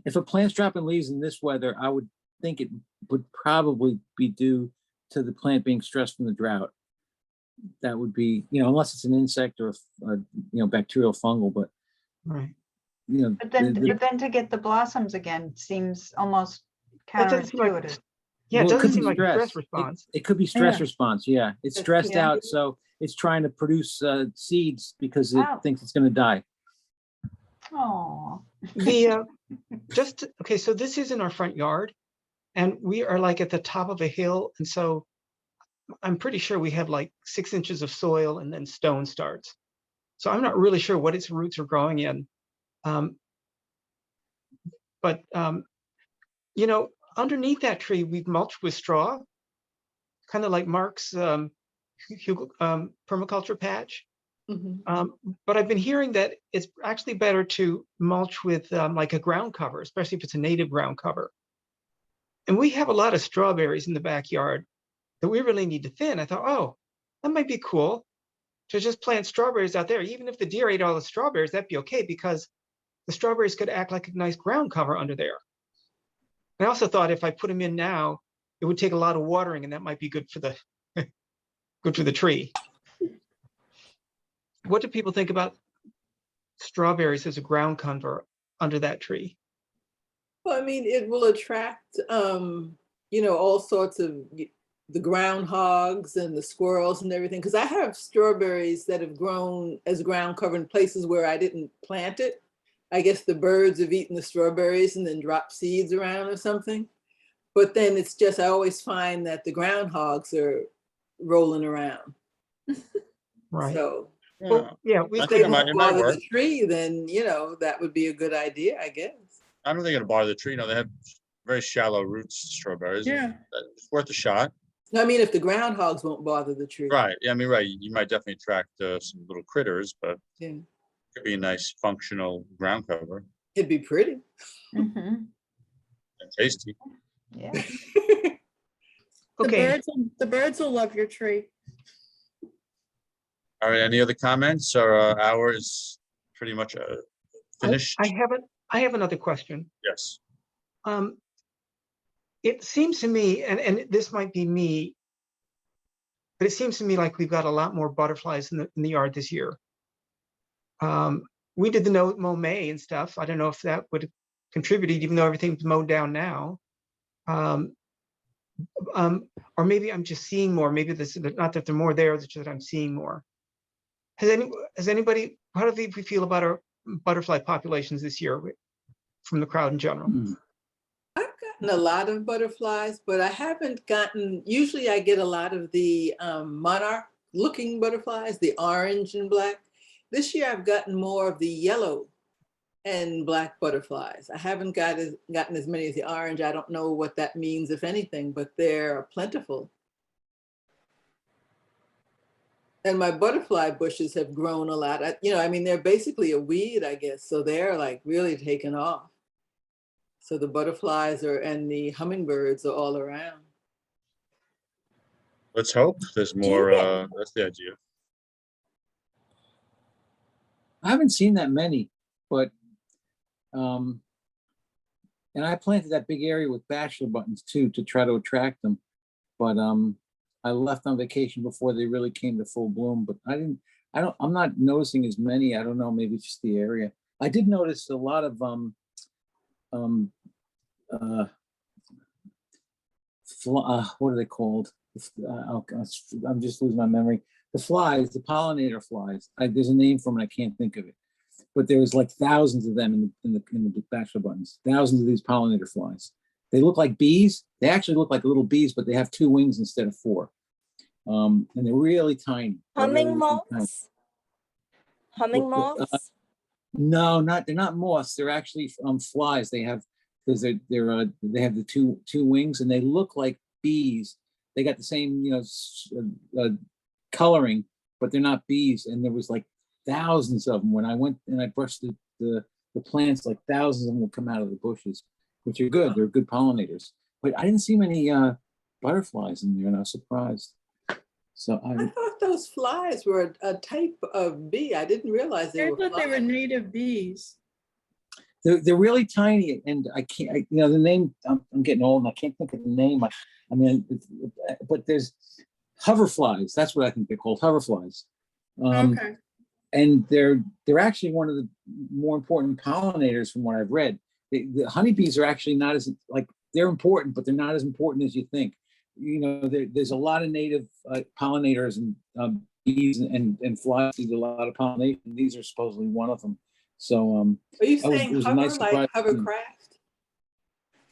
G: if a plant's dropping leaves in this weather, I would think it would probably be due to the plant being stressed from the drought. That would be, unless it's an insect or bacterial fungal, but
K: Right.
E: But then to get the blossoms again seems almost
K: That doesn't seem like,
E: counterintuitive.
K: yeah, it
G: Well, it
K: doesn't
G: could
K: seem
G: be
K: like a stress
G: stress.
K: response.
G: It could be stress
B: Yeah.
G: response. Yeah, it's
C: That's
G: stressed
B: yeah.
G: out, so it's trying to produce seeds because it
E: Wow.
G: thinks it's going to die.
E: Oh,
K: The okay, so this is in our front yard, and we are like at the top of a hill, and so I'm pretty sure we have like 6 inches of soil and then stone starts. So I'm not really sure what its roots are growing in. But underneath that tree, we've mulched with straw, kind of like Mark's permaculture patch.
C: Mhm.
K: But I've been hearing that it's actually better to mulch with like a ground cover, especially if it's a native ground cover. And we have a lot of strawberries in the backyard that we really need to thin. I thought, oh, that might be cool to just plant strawberries out there. Even if the deer ate all the strawberries, that'd be okay, because the strawberries could act like a nice ground cover under there. I also thought if I put them in now, it would take a lot of watering, and that might be good for the good for the tree. What do people think about strawberries as a ground cover under that tree?
C: Well, I mean, it will attract, all sorts of the groundhogs and the squirrels and everything. Because I have strawberries that have grown as ground cover in places where I didn't plant it. I guess the birds have eaten the strawberries and then dropped seeds around or something. But then it's just, I always find that the groundhogs are rolling around.
K: Right.
C: So
K: Well, yeah,
A: I
K: we've
C: if
A: think
C: they
K: got,
C: don't
A: it might
C: bother
A: work.
C: the tree, then, that would be a good idea, I guess.
A: I don't think it'll bother the tree. They have very shallow roots, strawberries.
B: Yeah.
A: It's worth a shot.
C: I mean, if the groundhogs won't bother the tree.
A: Right. Yeah, I mean, right. You might definitely attract some little critters, but
C: Yeah.
A: it could be a nice functional ground cover
C: It'd be pretty.
E: mhm,
A: and tasty.
E: yeah.
K: okay.
B: The birds will love your tree.
A: All right. Any other comments? Our hour is pretty much finished.
K: I have another question.
A: Yes.
K: It seems to me, and this might be me, but it seems to me like we've got a lot more butterflies in the yard this year. We did the mow May and stuff. I don't know if that would have contributed, even though everything's mowed down now. Or maybe I'm just seeing more. Maybe this, not that there are more there, it's just that I'm seeing more. Has anybody, how do we feel about our butterfly populations this year from the crowd in general?
C: I've gotten a lot of butterflies, but I haven't gotten, usually I get a lot of the monarch looking butterflies, the orange and black. This year I've gotten more of the yellow and black butterflies. I haven't gotten as many as the orange. I don't know what that means, if anything, but they're plentiful. And my butterfly bushes have grown a lot. I mean, they're basically a weed, I guess. So they're like really taken off. So the butterflies and the hummingbirds are all around.
A: Let's hope there's more. That's the idea.
G: I haven't seen that many, but and I planted that big area with bachelor buttons too to try to attract them, but I left on vacation before they really came to full bloom. But I'm not noticing as many. I don't know, maybe it's just the area. I did notice a lot of what are they called? I'm just losing my memory. The flies, the pollinator flies. There's a name for them, and I can't think of it. But there was like thousands of them in the bachelor buttons. Thousands of these pollinator flies. They look like bees. They actually look like little bees, but they have 2 wings instead of 4. And they're really tiny.
H: Humming moths? Humming moths?
G: No, they're not moths. They're actually flies. They have, because they have the two wings, and they look like bees. They got the same coloring, but they're not bees. And there was like thousands of them. When I went and I brushed the plants, like thousands of them will come out of the bushes, which are good. They're good pollinators. But I didn't see many butterflies in there, and I was surprised. So
C: I thought those flies were a type of bee. I didn't realize they
B: I
C: were
B: thought they were
C: flies.
B: native bees.
G: they're really tiny, and I can't, you know, the name. I'm getting old, and I can't think of the name. I mean, but there's hoverflies. That's what I think they're called, hoverflies.
B: Okay.
G: And they're actually one of the more important pollinators from what I've read. The honeybees are actually not as, like, they're important, but they're not as important as you think. You know, there's a lot of native pollinators and bees and flies do a lot of pollination. These are supposedly one of them. So
C: Are you
G: it was
C: saying
G: a
C: hover
G: nice surprise
C: like
G: to me.
C: hovercraft?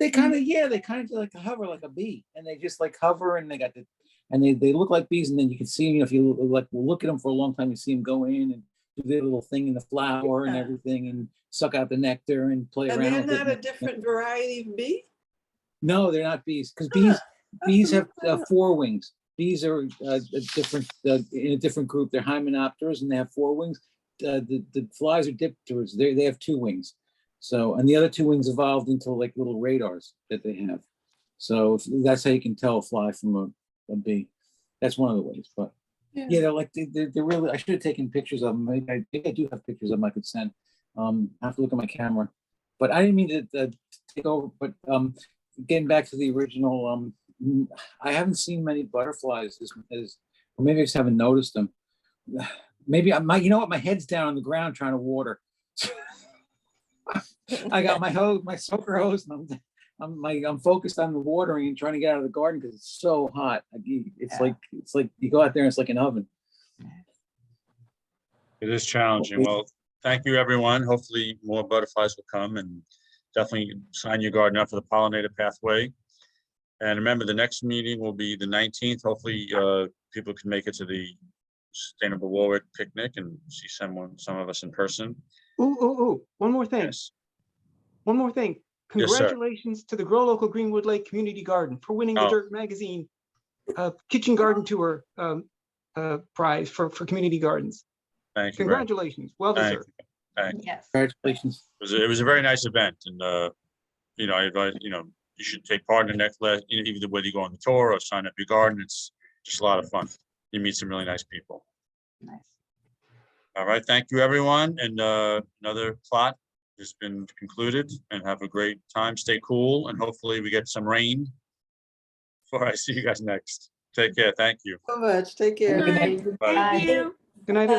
G: They kind of, yeah, they kind of do like a hover like a bee, and they just like hover, and they got the, and they look like bees, and then you can see them, you know, if you like look at them for a long time, you see them go in and do their little thing in the flower and
C: Yeah.
G: everything, and suck out the nectar and play
C: And
G: around
C: they're
G: with it.
C: not a different variety of bee?
G: No, they're not bees, because
C: Huh.
G: bees have four wings. Bees are a different in a different group. They're hymenopterous, and they have four wings. The flies are dipterans. They have two wings. So, and the other two wings evolved into like little radars that they have. So that's how you can tell a fly from a bee. That's one of the ways. But yeah, they're like they're really. I should have taken pictures of them. I think I do have pictures of them I could send. I have to look at my camera. But I didn't mean to take over. But getting back to the original, I haven't seen many butterflies as or maybe I just haven't noticed them. Maybe I might, you know what? My head's down on the ground trying to water. I got my hose, my soaker hose, and I'm focused on the watering and trying to get out of the garden because it's so hot. It's like you go out there and it's like an oven.
A: It is challenging. Well, thank you, everyone. Hopefully more butterflies will come, and definitely sign your garden up for the pollinator pathway. And remember, the next meeting will be the 19th. Hopefully people can make it to the Sustainable Warwick picnic and see some of us in person.
K: Ooh, one more thing.
A: Yes.
K: One more thing.
A: Yes, sir.
K: Congratulations to the Grow Local Greenwood Lake Community Garden for winning the
A: Oh.
K: Dirt Magazine Kitchen Garden Tour prize for community gardens.
A: Thank you. very much.
K: Congratulations. Well
A: Thank
K: deserved.
A: you. Thank you.
E: Yes.
G: Congratulations.
A: It was a very nice event, and you know, I advise, you know, you should take part in the next, either whether you go on the tour or sign up your garden. It's just a lot of fun. You meet some really nice people.
E: Nice.
A: All right, thank you, everyone. And another plot has been concluded, and have a great time. Stay cool, and hopefully we get some rain before I see you guys next. Take care. Thank you.
C: So much. Take care.
B: Good night.
A: Bye.
B: Thank you.
K: Good night, everyone.